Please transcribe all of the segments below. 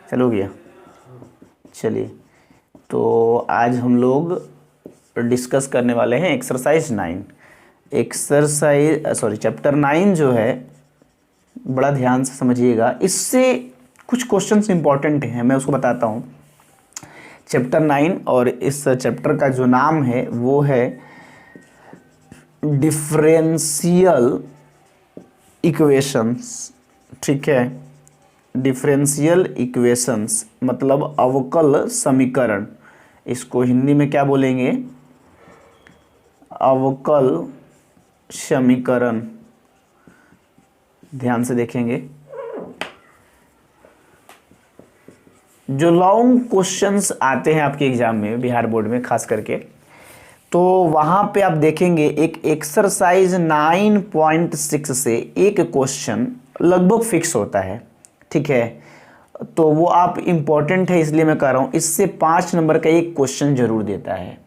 चलो गया। चलिए, तो आज हम लोग डिस्कस करने वाले हैं एक्सरसाइज 9। चैप्टर 9 जो है, बड़ा ध्यान से समझिएगा, इससे कुछ क्वेश्चंस इंपॉर्टेंट हैं, मैं उसको बताता हूँ। चैप्टर 9 और इस चैप्टर का जो नाम है वो है डिफरेंशियल इक्वेशंस। ठीक है, डिफरेंशियल इक्वेशंस मतलब अवकल समीकरण। इसको हिंदी में क्या बोलेंगे? अवकल समीकरण। ध्यान से देखेंगे, जो लॉन्ग क्वेश्चंस आते हैं आपके एग्जाम में, बिहार बोर्ड में खास करके, तो वहां पे आप देखेंगे एक एक्सरसाइज 9.6 से एक क्वेश्चन लगभग फिक्स होता है। ठीक है, तो वो आप इम्पोर्टेंट है इसलिए मैं कह रहा हूँ, इससे 5 नंबर का एक क्वेश्चन जरूर देता है।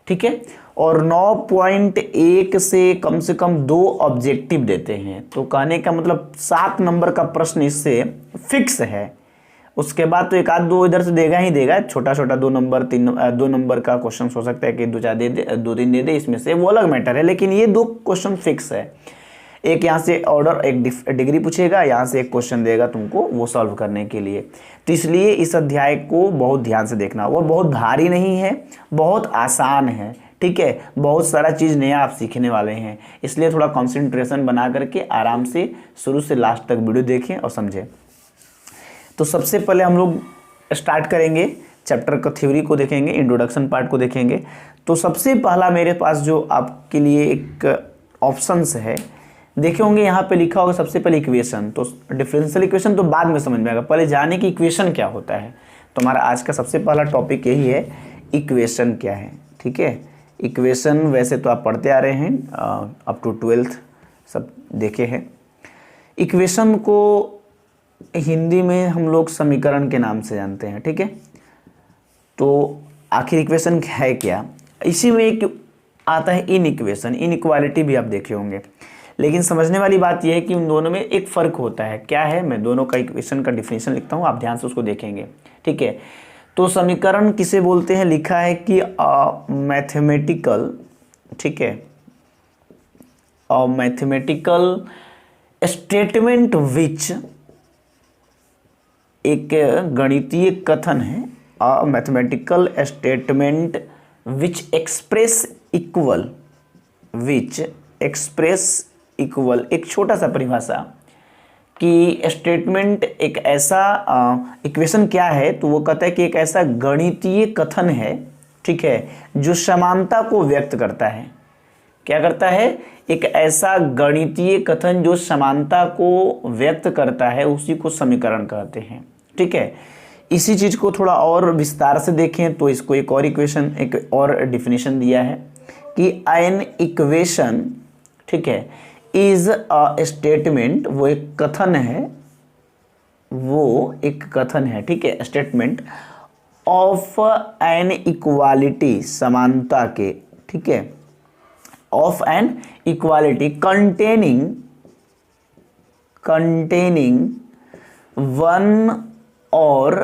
ठीक है, और 9.1 से कम 2 ऑब्जेक्टिव देते हैं, तो कहने का मतलब 7 नंबर का प्रश्न इससे फिक्स है। उसके बाद तो एक आध दो इधर से देगा ही देगा, छोटा 2 नंबर 2 नंबर का क्वेश्चन हो सकता है कि 2-4 दे दे, 2-3 दे दे, इसमें से वो अलग मैटर है, लेकिन ये 2 क्वेश्चन फिक्स है। एक यहाँ से ऑर्डर, एक डिग्री पूछेगा, यहाँ से एक क्वेश्चन देगा तुमको वो सॉल्व करने के लिए। तो इसलिए इस अध्याय को बहुत ध्यान से देखना। वो बहुत भारी नहीं है, बहुत आसान है। ठीक है, बहुत सारा चीज़ नया आप सीखने वाले हैं, इसलिए थोड़ा कॉन्सेंट्रेशन बना करके आराम से शुरू से लास्ट तक वीडियो देखें और समझें। तो सबसे पहले हम लोग स्टार्ट करेंगे, चैप्टर का थ्योरी को देखेंगे, इंट्रोडक्शन पार्ट को देखेंगे। तो सबसे पहला मेरे पास जो आपके लिए एक ऑप्शंस है, देखे होंगे यहाँ पे लिखा होगा सबसे पहले इक्वेशन। तो डिफरेंशियल इक्वेशन तो बाद में समझ में आएगा, पहले जाने की इक्वेशन क्या होता है। तो हमारा आज का सबसे पहला टॉपिक यही है, इक्वेशन क्या है। ठीक है, इक्वेशन वैसे तो आप पढ़ते आ रहे हैं, अप टू 12th सब देखे हैं। इक्वेशन को हिंदी में हम लोग समीकरण के नाम से जानते हैं। ठीक है, तो आखिर इक्वेशन है क्या? इसी में एक आता है इन इक्वेशन, इनइक्वालिटी भी आप देखे होंगे। लेकिन समझने वाली बात यह है कि उन दोनों में एक फ़र्क होता है। क्या है? मैं दोनों का इक्वेशन का डिफिनेशन लिखता हूँ, आप ध्यान से उसको देखेंगे। ठीक है, तो समीकरण किसे बोलते हैं? लिखा है कि मैथमेटिकल, ठीक है, मैथमेटिकल स्टेटमेंट विच, एक गणितीय कथन है, mathematical statement which express equal, एक छोटा सा परिभाषा कि स्टेटमेंट एक ऐसा इक्वेशन क्या है, तो वो कहता है कि एक ऐसा गणितीय कथन है, ठीक है, जो समानता को व्यक्त करता है। क्या करता है? एक ऐसा गणितीय कथन जो समानता को व्यक्त करता है, उसी को समीकरण कहते हैं। ठीक है, इसी चीज को थोड़ा और विस्तार से देखें तो इसको एक और इक्वेशन, एक और डिफिनेशन दिया है कि एन इक्वेशन, ठीक है, इज अ स्टेटमेंट, वो एक कथन है, ठीक है, स्टेटमेंट ऑफ एन इक्वालिटी, समानता के, ठीक है, of an equality containing one और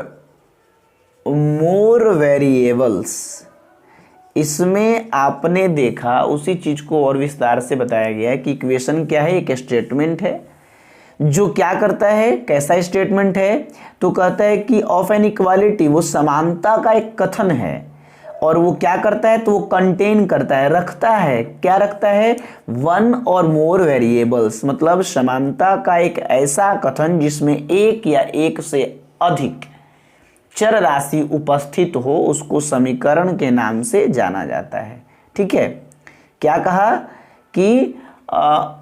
मोर वेरिएबल्स। इसमें आपने देखा, उसी चीज को और विस्तार से बताया गया है कि इक्वेशन क्या है? एक स्टेटमेंट है जो क्या करता है, कैसा स्टेटमेंट है? तो कहता है कि ऑफ एन इक्वालिटी, वो समानता का एक कथन है, और वो क्या करता है? तो वो कंटेन करता है, रखता है। क्या रखता है? 1 और मोर वेरिएबल्स, मतलब समानता का एक ऐसा कथन जिसमें एक या एक से अधिक चर राशि उपस्थित हो, उसको समीकरण के नाम से जाना जाता है। ठीक है, क्या कहा कि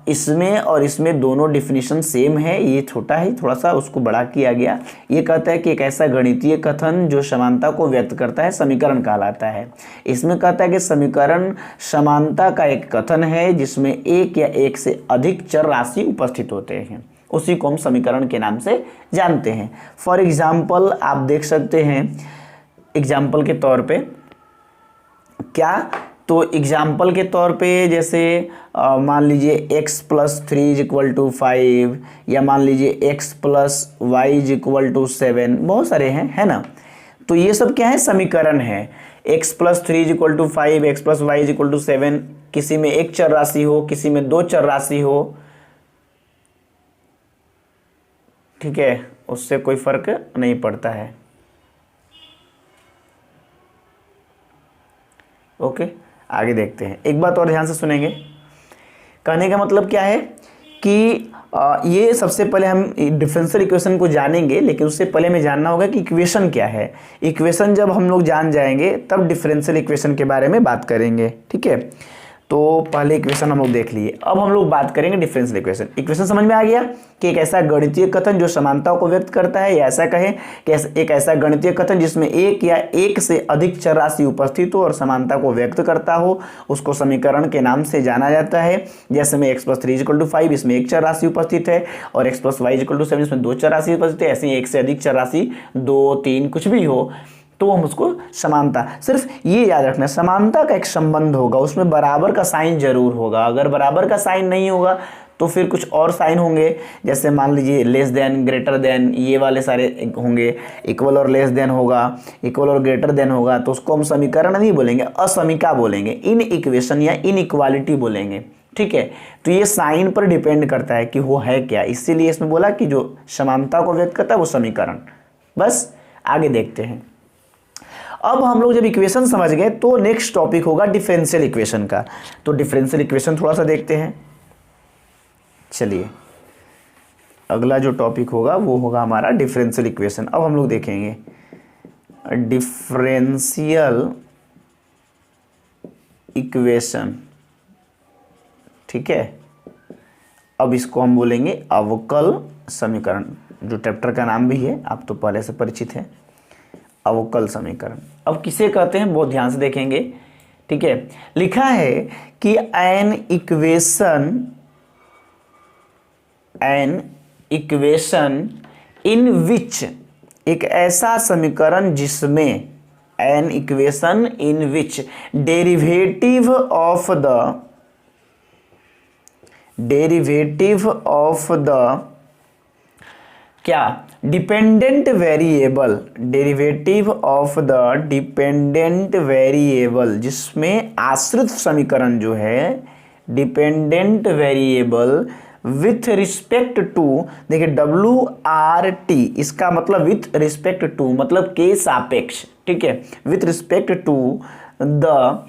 इसमें और इसमें दोनों डिफिनीशन सेम है, ये छोटा ही थोड़ा सा उसको बड़ा किया गया। ये कहता है कि एक ऐसा गणितीय कथन जो समानता को व्यक्त करता है, समीकरण कहलाता है। इसमें कहता है कि समीकरण समानता का एक कथन है जिसमें एक या एक से अधिक चर राशि उपस्थित होते हैं, उसी को हम समीकरण के नाम से जानते हैं। फॉर एग्जाम्पल आप देख सकते हैं, एग्जाम्पल के तौर पे क्या तो एग्जाम्पल के तौर पे जैसे मान लीजिए x plus 3 is equal to 5, या मान लीजिए x plus y is equal to 7, बहुत सारे हैं, है ना। तो ये सब क्या है, समीकरण है। x plus 3 is equal to 5, x plus y is equal to 7, किसी में एक चर राशि हो, किसी में दो चर राशि हो, ठीक है, उससे कोई फर्क नहीं पड़ता है। ओके, आगे देखते हैं। एक बात और ध्यान से सुनेंगे, कहने का मतलब क्या है कि ये सबसे पहले हम डिफरेंशियल इक्वेशन को जानेंगे, लेकिन उससे पहले हमें जानना होगा कि इक्वेशन क्या है। इक्वेशन जब हम लोग जान जाएंगे तब डिफरेंशियल इक्वेशन के बारे में बात करेंगे, ठीक है। तो पहले इक्वेशन हम लोग देख लिए, अब हम लोग बात करेंगे डिफरेंशियल इक्वेशन। इक्वेशन समझ में आ गया कि एक ऐसा गणितीय कथन जो समानताओं को व्यक्त करता है, या ऐसा कहें कि एक ऐसा गणितीय कथन जिसमें एक या एक से अधिक चर राशि उपस्थित हो और समानता को व्यक्त करता हो, उसको समीकरण के नाम से जाना जाता है। जैसे में x प्लस 3 इक्वल टू 5, इसमें एक चर राशि उपस्थित है, और x plus y equal to 7, इसमें दो चर राशि उपस्थित है। ऐसे ही एक से अधिक चर राशि 2, 3 कुछ भी हो तो हम उसको समानता, सिर्फ ये याद रखना, समानता का एक संबंध होगा, उसमें बराबर का साइन जरूर होगा। अगर बराबर का साइन नहीं होगा तो फिर कुछ और साइन होंगे, जैसे मान लीजिए लेस देन, ग्रेटर देन, ये वाले सारे होंगे। इक्वल और लेस देन होगा, इक्वल और ग्रेटर देन होगा, तो उसको हम समीकरण नहीं बोलेंगे, असमीका बोलेंगे, इन इक्वेशन या इन इक्वालिटी बोलेंगे, ठीक है। तो ये साइन पर डिपेंड करता है कि वो है क्या, इसीलिए इसमें बोला कि जो समानता को व्यक्त करता है वो समीकरण। बस आगे देखते हैं। अब हम लोग जब इक्वेशन समझ गए तो नेक्स्ट टॉपिक होगा डिफरेंशियल इक्वेशन का। तो डिफरेंशियल इक्वेशन थोड़ा सा देखते हैं। चलिए, अगला जो टॉपिक होगा वो होगा हमारा डिफरेंशियल इक्वेशन। अब हम लोग देखेंगे डिफरेंशियल इक्वेशन, ठीक है। अब इसको हम बोलेंगे अवकल समीकरण, जो चैप्टर का नाम भी है, आप तो पहले से परिचित हैं, अवकल समीकरण। अब किसे कहते हैं बहुत ध्यान से देखेंगे, ठीक है। लिखा है कि एन इक्वेशन इन विच, एक ऐसा समीकरण जिसमें, an equation in which derivative of the क्या, dependent variable, derivative of the dependent variable, जिसमें आश्रित समीकरण जो है, dependent variable with respect to, देखिए WRT, इसका मतलब विथ रिस्पेक्ट टू मतलब के सापेक्ष, ठीक है, with respect to the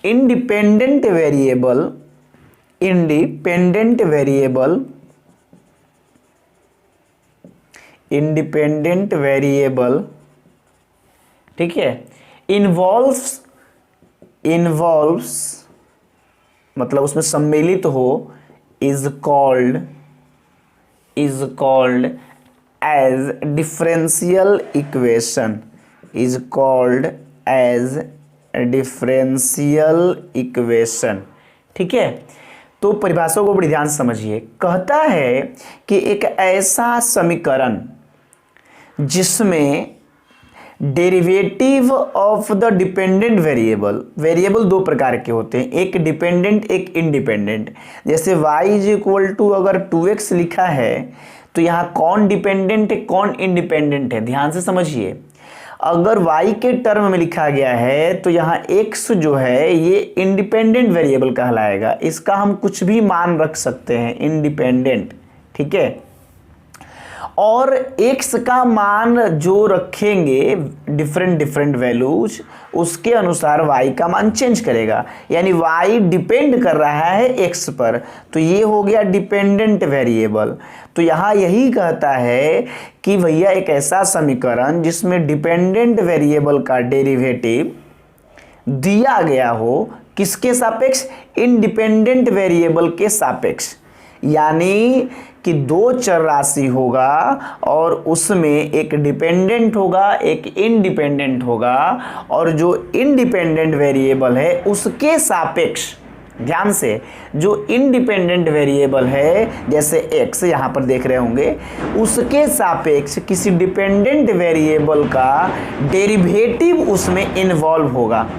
independent variable, ठीक है, इन्वॉल्व्स मतलब उसमें सम्मिलित हो, is called as differential equation, ठीक है। तो परिभाषा को बड़ी ध्यान से समझिए। कहता है कि एक ऐसा समीकरण जिसमें derivative of the dependent variable दो प्रकार के होते हैं, एक डिपेंडेंट एक इंडिपेंडेंट। जैसे y इज इक्वल टू अगर 2x लिखा है तो यहाँ कौन डिपेंडेंट है कौन इंडिपेंडेंट है, ध्यान से समझिए। अगर y के टर्म में लिखा गया है तो यहाँ x जो है ये इंडिपेंडेंट वेरिएबल कहलाएगा, इसका हम कुछ भी मान रख सकते हैं, इंडिपेंडेंट, ठीक है। और x का मान जो रखेंगे डिफरेंट वैल्यूज, उसके अनुसार y का मान चेंज करेगा, यानी y डिपेंड कर रहा है x पर, तो ये हो गया डिपेंडेंट वेरिएबल। तो यहाँ यही कहता है कि भैया एक ऐसा समीकरण जिसमें डिपेंडेंट वेरिएबल का डेरिवेटिव दिया गया हो, किसके सापेक्ष, इंडिपेंडेंट वेरिएबल के सापेक्ष, यानी कि दो चर राशि होगा और उसमें एक डिपेंडेंट होगा एक इंडिपेंडेंट होगा, और जो इंडिपेंडेंट वेरिएबल है उसके सापेक्ष, ध्यान से, जो इंडिपेंडेंट वेरिएबल है जैसे x यहाँ पर देख रहे होंगे, उसके सापेक्ष किसी डिपेंडेंट वेरिएबल का डेरिवेटिव उसमें इन्वॉल्व होगा।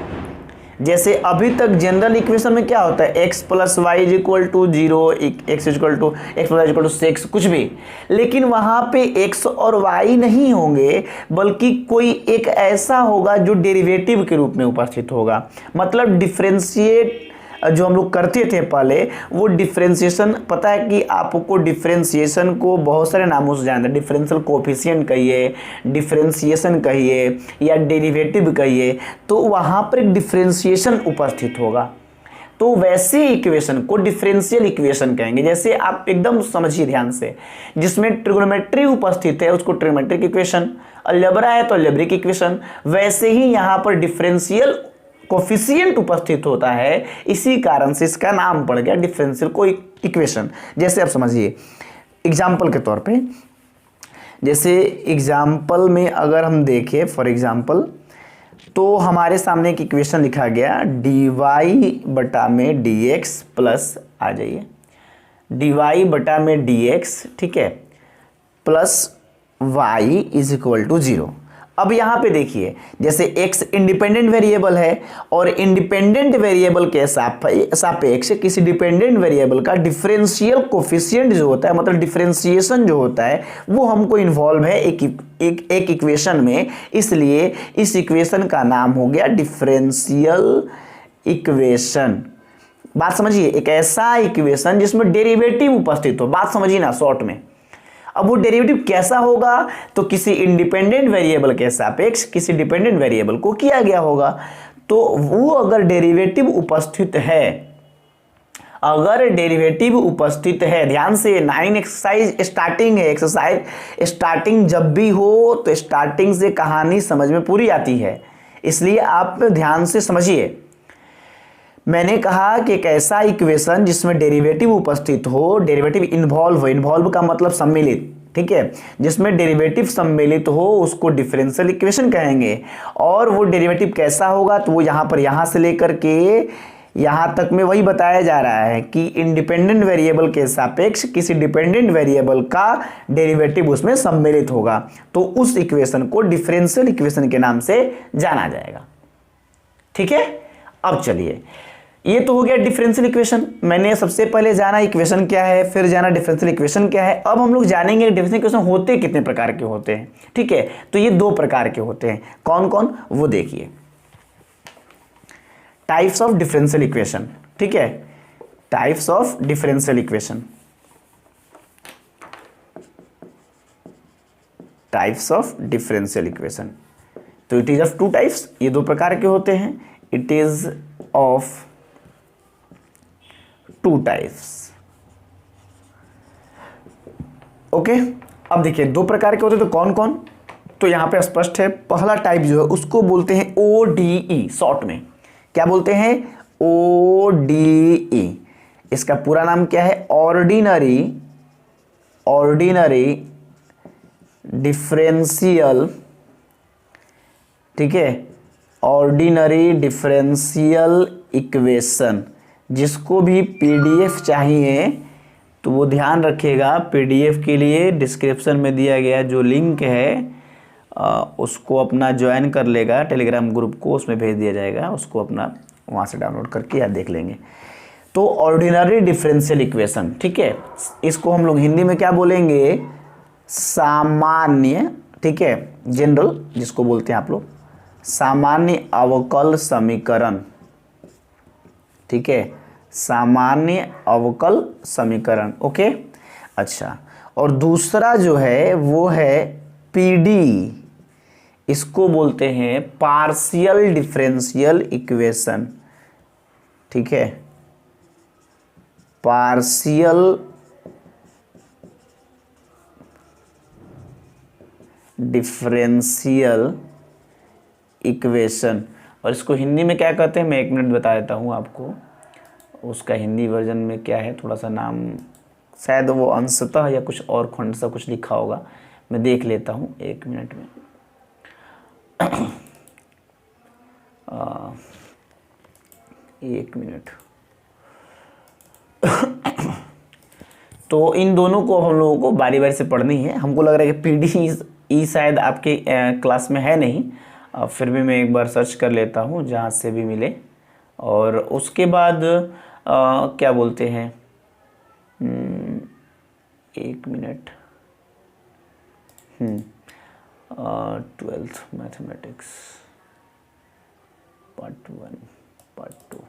जैसे अभी तक जनरल इक्वेशन में क्या होता है, x plus y is equal to 0, x equal to x plus equal to 6 कुछ भी, लेकिन वहां पे x और y नहीं होंगे बल्कि कोई एक ऐसा होगा जो डेरिवेटिव के रूप में उपस्थित होगा। मतलब डिफरेंशिएट जो हम लोग करते थे पहले, वो डिफरेंशिएशन, पता है कि आपको डिफरेंशिएशन को बहुत सारे नामों से जानते हैं, डिफरेंशियल कोफिशिएंट कहिए, डिफरेंशिएशन कहिए या डेरिवेटिव कहिए, तो वहाँ पर एक डिफरेंशिएशन उपस्थित होगा। तो वैसे इक्वेशन को डिफरेंशियल इक्वेशन कहेंगे। जैसे आप एकदम समझिए ध्यान से, जिसमें ट्रिग्नोमेट्री उपस्थित है उसको ट्रिग्नोमेट्रिक इक्वेशन, अलजेब्रा है तो अलजेब्रिक इक्वेशन, वैसे ही यहाँ पर डिफरेंशियल कोफिशिएंट उपस्थित होता है, इसी कारण से इसका नाम पड़ गया डिफरेंशियल को इक्वेशन। जैसे आप समझिए एग्जाम्पल के तौर पे, जैसे एग्जाम्पल में अगर हम देखें फॉर एग्जाम्पल, तो हमारे सामने एक इक्वेशन लिखा गया dy बटा में dx प्लस, आ जाइए, dy बटा में dx, ठीक है, plus y is equal to 0। अब यहाँ पे देखिए, जैसे x इंडिपेंडेंट वेरिएबल है और इंडिपेंडेंट वेरिएबल के सापेक्ष किसी डिपेंडेंट वेरिएबल का डिफरेंशियल कोफिशिएंट जो होता है, मतलब डिफरेंशिएशन जो होता है, वो हमको इन्वॉल्व है एक इक्वेशन में, इसलिए इस इक्वेशन का नाम हो गया डिफरेंशियल इक्वेशन। बात समझिए, एक ऐसा इक्वेशन जिसमें डेरिवेटिव उपस्थित हो, बात समझिए ना शॉर्ट में। अब वो डेरिवेटिव कैसा होगा, तो किसी इंडिपेंडेंट वेरिएबल के सापेक्ष किसी डिपेंडेंट वेरिएबल को किया गया होगा। तो वो अगर डेरिवेटिव उपस्थित है, अगर डेरिवेटिव उपस्थित है, ध्यान से 9 एक्सरसाइज स्टार्टिंग है, एक्सरसाइज स्टार्टिंग जब भी हो तो स्टार्टिंग से कहानी समझ में पूरी आती है, इसलिए आप ध्यान से समझिए। मैंने कहा कि एक ऐसा इक्वेशन जिसमें डेरिवेटिव उपस्थित हो, डेरिवेटिव इन्वॉल्व का मतलब सम्मिलित, ठीक है, जिसमें डेरिवेटिव सम्मिलित हो उसको डिफरेंशियल इक्वेशन कहेंगे। और वो डेरिवेटिव कैसा होगा, तो वो यहाँ पर यहाँ से लेकर के यहाँ तक में वही बताया जा रहा है कि इंडिपेंडेंट वेरिएबल के सापेक्ष किसी डिपेंडेंट वेरिएबल का डेरिवेटिव उसमें सम्मिलित होगा, तो उस इक्वेशन को डिफरेंशियल इक्वेशन के नाम से जाना जाएगा। ठीक है, अब चलिए, ये तो हो गया डिफरेंशियल इक्वेशन। मैंने सबसे पहले जाना इक्वेशन क्या है, फिर जाना डिफरेंशियल इक्वेशन क्या है। अब हम लोग जानेंगे डिफरेंशियल इक्वेशन होते कितने प्रकार के होते हैं। ठीक है, तो ये 2 प्रकार के होते हैं। कौन कौन, वो देखिए, टाइप्स ऑफ डिफरेंशियल इक्वेशन। ठीक है, types of differential equation, types of differential equation. तो इट इज ऑफ 2 टाइप्स, ये 2 प्रकार के होते हैं। It is of 2 types. Okay, अब देखिए 2 प्रकार के होते हैं, तो कौन कौन, तो यहां पे स्पष्ट है। पहला टाइप जो है उसको बोलते हैं ODE, शॉर्ट में क्या बोलते हैं, ODE। इसका पूरा नाम क्या है, ऑर्डिनरी डिफरेंशियल, ठीक है, ऑर्डिनरी डिफरेंशियल इक्वेशन। जिसको भी PDF चाहिए तो वो ध्यान रखिएगा, PDF के लिए डिस्क्रिप्शन में दिया गया जो लिंक है उसको अपना ज्वाइन कर लेगा, टेलीग्राम ग्रुप को उसमें भेज दिया जाएगा, उसको अपना वहाँ से डाउनलोड करके या देख लेंगे। तो ऑर्डिनरी डिफरेंशियल इक्वेशन, ठीक है, इसको हम लोग हिंदी में क्या बोलेंगे, सामान्य, ठीक है, जनरल जिसको बोलते हैं आप लोग, सामान्य अवकल समीकरण। ठीक है, सामान्य अवकल समीकरण। ओके, अच्छा, और दूसरा जो है वो है PD, इसको बोलते हैं पार्शियल डिफरेंशियल इक्वेशन। ठीक है, पार्शियल डिफरेंशियल इक्वेशन। और इसको हिंदी में क्या कहते हैं, मैं 1 मिनट बता देता हूँ आपको। उसका हिंदी वर्जन में क्या है, थोड़ा सा नाम, शायद वो अंशतः या कुछ और खंड सा कुछ लिखा होगा, मैं देख लेता हूँ 1 मिनट में। 1 मिनट। तो इन दोनों को हम लोगों को बारी बारी से पढ़नी है। हमको लग रहा है कि PDE शायद आपके क्लास में है नहीं, फिर भी मैं एक बार सर्च कर लेता हूँ जहाँ से भी मिले और उसके बाद क्या बोलते हैं, 1 minute, 12th mathematics part 1 part 2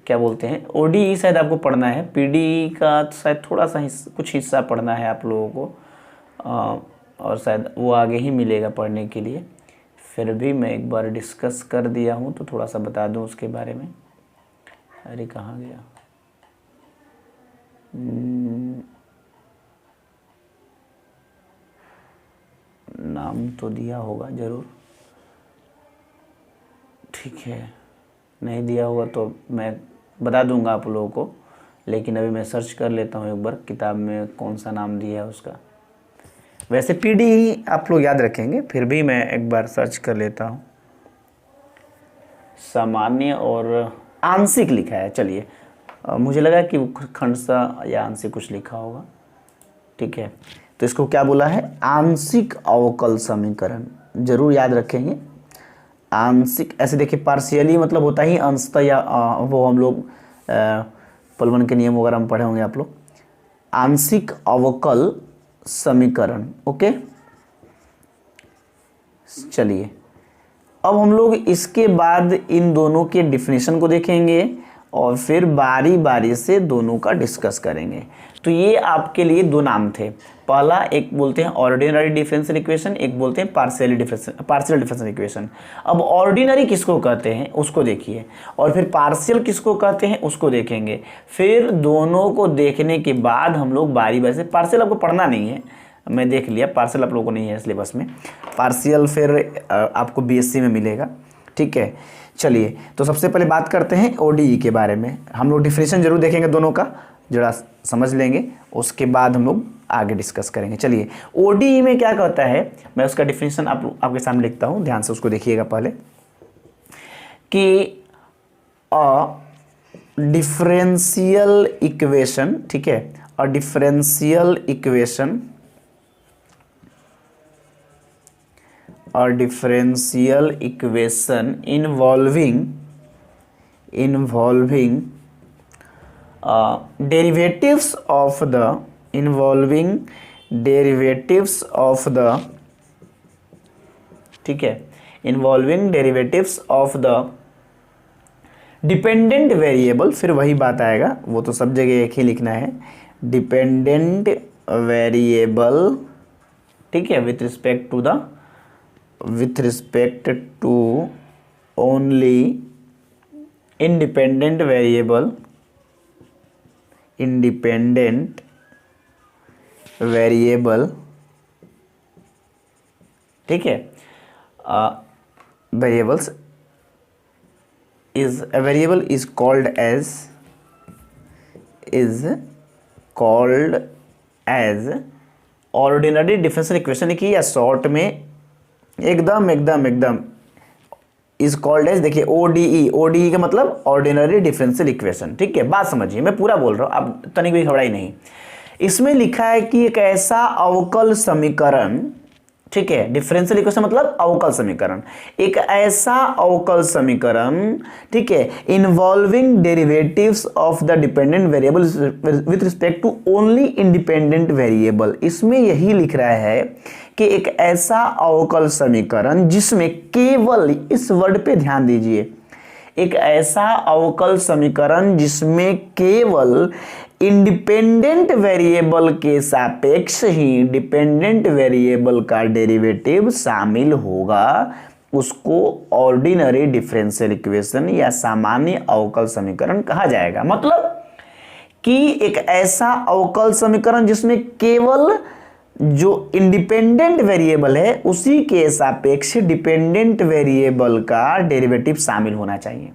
क्या बोलते हैं, ओडीई शायद आपको पढ़ना है, पीडी का शायद थोड़ा सा कुछ हिस्सा पढ़ना है आप लोगों को, और शायद वो आगे ही मिलेगा पढ़ने के लिए। फिर भी मैं एक बार डिस्कस कर दिया हूँ तो थोड़ा सा बता दूँ उसके बारे में। अरे कहाँ गया, नाम तो दिया होगा ज़रूर, ठीक है, नहीं दिया होगा तो मैं बता दूंगा आप लोगों को, लेकिन अभी मैं सर्च कर लेता हूँ एक बार किताब में कौन सा नाम दिया है उसका। वैसे पीडी ही आप लोग याद रखेंगे, फिर भी मैं एक बार सर्च कर लेता हूँ। सामान्य और आंशिक लिखा है, चलिए मुझे लगा कि खंडशः या आंशिक कुछ लिखा होगा, ठीक है। तो इसको क्या बोला है, आंशिक अवकल समीकरण, जरूर याद रखेंगे। आंशिक, ऐसे देखिए पार्शियली मतलब होता ही अंशतः, या वो हम लोग पलवन के नियम वगैरह में पढ़े होंगे आप लोग। आंशिक अवकल समीकरण, ओके। चलिए अब हम लोग इसके बाद इन दोनों के डिफिनेशन को देखेंगे और फिर बारी बारी से दोनों का डिस्कस करेंगे। तो ये आपके लिए दो नाम थे, पहला एक बोलते हैं ऑर्डिनरी डिफरेंशियल इक्वेशन, एक बोलते हैं पार्शियल डिफरेंशियल इक्वेशन। अब ऑर्डिनरी किसको कहते हैं उसको देखिए, और फिर पार्शियल किसको कहते हैं उसको देखेंगे। फिर दोनों को देखने के बाद हम लोग बारी बारी से, पार्शियल आपको पढ़ना नहीं है, मैं देख लिया, पार्शियल आप लोगों को नहीं है सिलेबस में, पार्शियल फिर आपको बीएससी में मिलेगा, ठीक है। चलिए तो सबसे पहले बात करते हैं ओडीई के बारे में। हम लोग डिफिनेशन जरूर देखेंगे दोनों का, जरा समझ लेंगे, उसके बाद हम लोग आगे डिस्कस करेंगे। चलिए ओडीई में क्या कहता है, मैं उसका डिफिनेशन आपके सामने लिखता हूँ, ध्यान से उसको देखिएगा पहले, कि डिफरेंशियल इक्वेशन, ठीक है, और डिफरेंशियल इक्वेशन और differential equation involving derivatives of the ठीक है, involving derivatives of the dependent variable, फिर वही बात आएगा, वो तो सब जगह एक ही लिखना है, डिपेंडेंट वेरिएबल, ठीक है, with respect to only independent variable, ठीक है, variables is a variable is called as ordinary differential equation की, या शॉर्ट में एकदम इज कॉल्ड एज, देखिए ओडीई का मतलब ऑर्डिनरी डिफरेंशियल इक्वेशन, ठीक है। बात समझिए, मैं पूरा बोल रहा हूँ, अब तनिक भी घबराई नहीं। इसमें लिखा है कि एक ऐसा अवकल समीकरण, ठीक है, डिफरेंशियल इक्वेशन मतलब अवकल समीकरण, एक ऐसा अवकल समीकरण, ठीक है, involving derivatives of the dependent variable with respect to only independent variable. इसमें यही लिख रहा है कि एक ऐसा अवकल समीकरण जिसमें केवल, इस वर्ड पे ध्यान दीजिए, एक ऐसा अवकल समीकरण जिसमें केवल इंडिपेंडेंट वेरिएबल के सापेक्ष ही डिपेंडेंट वेरिएबल का डेरिवेटिव शामिल होगा, उसको ऑर्डिनरी डिफरेंशियल इक्वेशन या सामान्य अवकल समीकरण कहा जाएगा। मतलब कि एक ऐसा अवकल समीकरण जिसमें केवल जो इंडिपेंडेंट वेरिएबल है उसी के सापेक्ष डिपेंडेंट वेरिएबल का डेरिवेटिव शामिल होना चाहिए,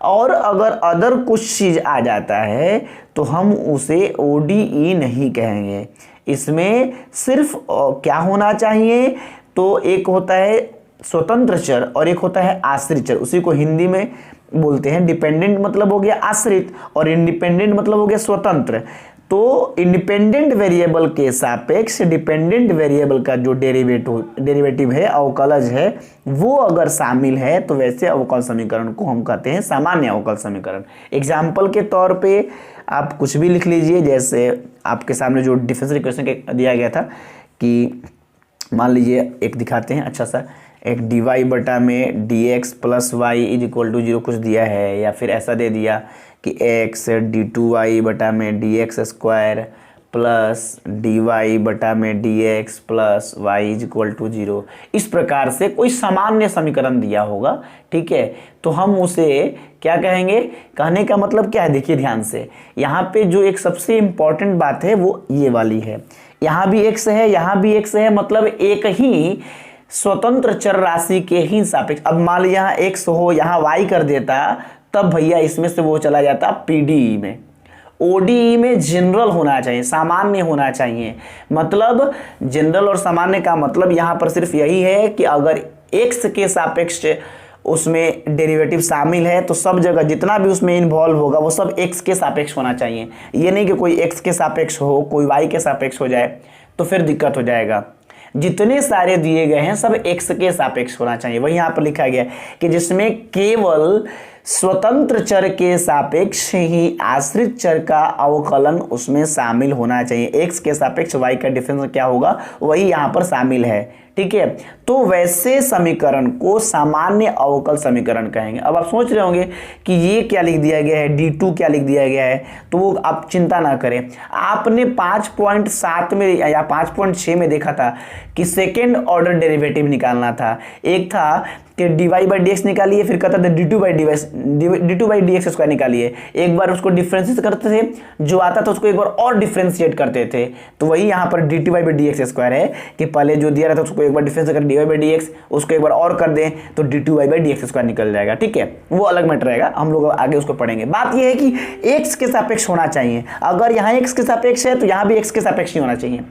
और अगर अदर कुछ चीज आ जाता है तो हम उसे ओडीई नहीं कहेंगे। इसमें सिर्फ क्या होना चाहिए, तो एक होता है स्वतंत्र चर और एक होता है आश्रित चर, उसी को हिंदी में बोलते हैं डिपेंडेंट मतलब हो गया आश्रित और इंडिपेंडेंट मतलब हो गया स्वतंत्र। तो इंडिपेंडेंट वेरिएबल के सापेक्ष डिपेंडेंट वेरिएबल का जो डेरिवेटिव है, अवकलज है, वो अगर शामिल है तो वैसे अवकल समीकरण को हम कहते हैं सामान्य अवकल समीकरण। एग्जाम्पल के तौर पे आप कुछ भी लिख लीजिए, जैसे आपके सामने जो डिफरेंशियल इक्वेशन दिया गया था कि मान लीजिए एक दिखाते हैं अच्छा सा, एक dy बटा में dx plus y is equal to 0 कुछ दिया है, या फिर ऐसा दे दिया कि x d2y बटा में dx स्क्वायर प्लस dy बटा में dx plus y is equal to 0। इस प्रकार से कोई सामान्य समीकरण दिया होगा, ठीक है, तो हम उसे क्या कहेंगे? कहने का मतलब क्या है, देखिए ध्यान से, यहाँ पे जो एक सबसे इंपॉर्टेंट बात है वो ये वाली है, यहाँ भी x है, यहाँ भी x है, मतलब एक ही स्वतंत्र चर राशि के ही सापेक्ष। अब मान लीजिए यहाँ x हो, यहाँ y कर देता, तब भैया इसमें से वो चला जाता पीडीई में। ओडीई में जनरल होना चाहिए, सामान्य होना चाहिए। मतलब जनरल और सामान्य का मतलब यहाँ पर सिर्फ यही है कि अगर x के सापेक्ष उसमें डेरिवेटिव शामिल है तो सब जगह जितना भी उसमें इन्वॉल्व होगा वो सब x के सापेक्ष होना चाहिए। ये नहीं कि कोई x के सापेक्ष हो, कोई y के सापेक्ष हो जाए तो फिर दिक्कत हो जाएगा। जितने सारे दिए गए हैं सब x के सापेक्ष होना चाहिए। वही यहाँ पर लिखा गया कि जिसमें केवल स्वतंत्र चर के सापेक्ष ही आश्रित चर का अवकलन उसमें शामिल होना चाहिए। x के सापेक्ष y का डिफरेंस क्या होगा वही यहाँ पर शामिल है, ठीक है। तो वैसे समीकरण को सामान्य अवकल समीकरण कहेंगे। अब आप सोच रहे होंगे कि ये क्या लिख दिया गया है, d2 क्या लिख दिया गया है, तो वो आप चिंता ना करें। आपने 5.7 में या 5.6 में देखा था कि सेकेंड ऑर्डर डेरिवेटिव निकालना था। एक था कि dy बाई डी एक्स निकालिए, फिर कहता था d2 by d x square निकालिए। एक बार उसको डिफ्रेंशिएट करते थे, जो आता था उसको एक बार और डिफ्रेंशिएट करते थे। तो वही यहाँ पर dt by d x square है कि पहले जो दिया रहता है उसको एक बार डिफ्रेंशिएट कर dy बाई डी एक्स, उसको एक बार और कर दें तो d2 by d x square निकल जाएगा, ठीक है। वो अलग मैटर रहेगा, हम लोग आगे उसको पढ़ेंगे। बात यह है कि x के सापेक्ष होना चाहिए। अगर यहाँ x के सापेक्ष है तो यहाँ भी x के सापेक्ष ही होना चाहिए।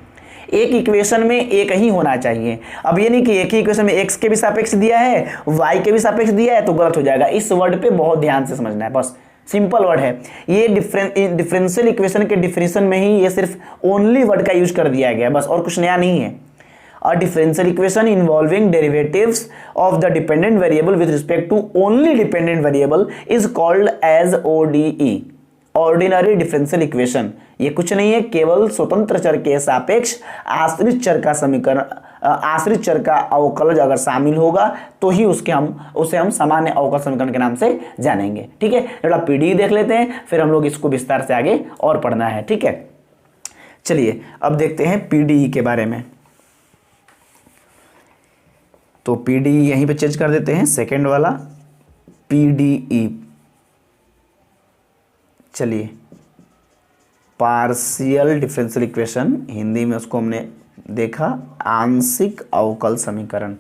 एक इक्वेशन में एक ही होना चाहिए। अब ये नहीं कि एक ही इक्वेशन में x के भी सापेक्ष दिया है, y के भी सापेक्ष दिया है तो गलत हो जाएगा। इस वर्ड पे बहुत ध्यान से समझना है, बस सिंपल वर्ड है ये। डिफरेंशियल इक्वेशन के डिफिनेशन में ही ये सिर्फ ओनली वर्ड का यूज कर दिया गया, बस और कुछ नया नहीं है। A differential equation involving derivatives of the dependent variable with respect to only dependent variable is called as ODE, ordinary differential equation. ये कुछ नहीं है, केवल स्वतंत्र चर के सापेक्ष आश्रित चर का समीकरण, आश्रित चर का अवकलज अगर शामिल होगा तो ही उसे हम सामान्य अवकल समीकरण के नाम से जानेंगे, ठीक है। थोड़ा पीडीई देख लेते हैं, फिर हम लोग इसको विस्तार से आगे और पढ़ना है, ठीक है। चलिए अब देखते हैं पीडीई के बारे में। तो पीडीई यहीं पे चेंज कर देते हैं, सेकेंड वाला पीडीई। चलिए पार्शियल डिफरेंशियल इक्वेशन, हिंदी में उसको हमने देखा आंशिक अवकल समीकरण।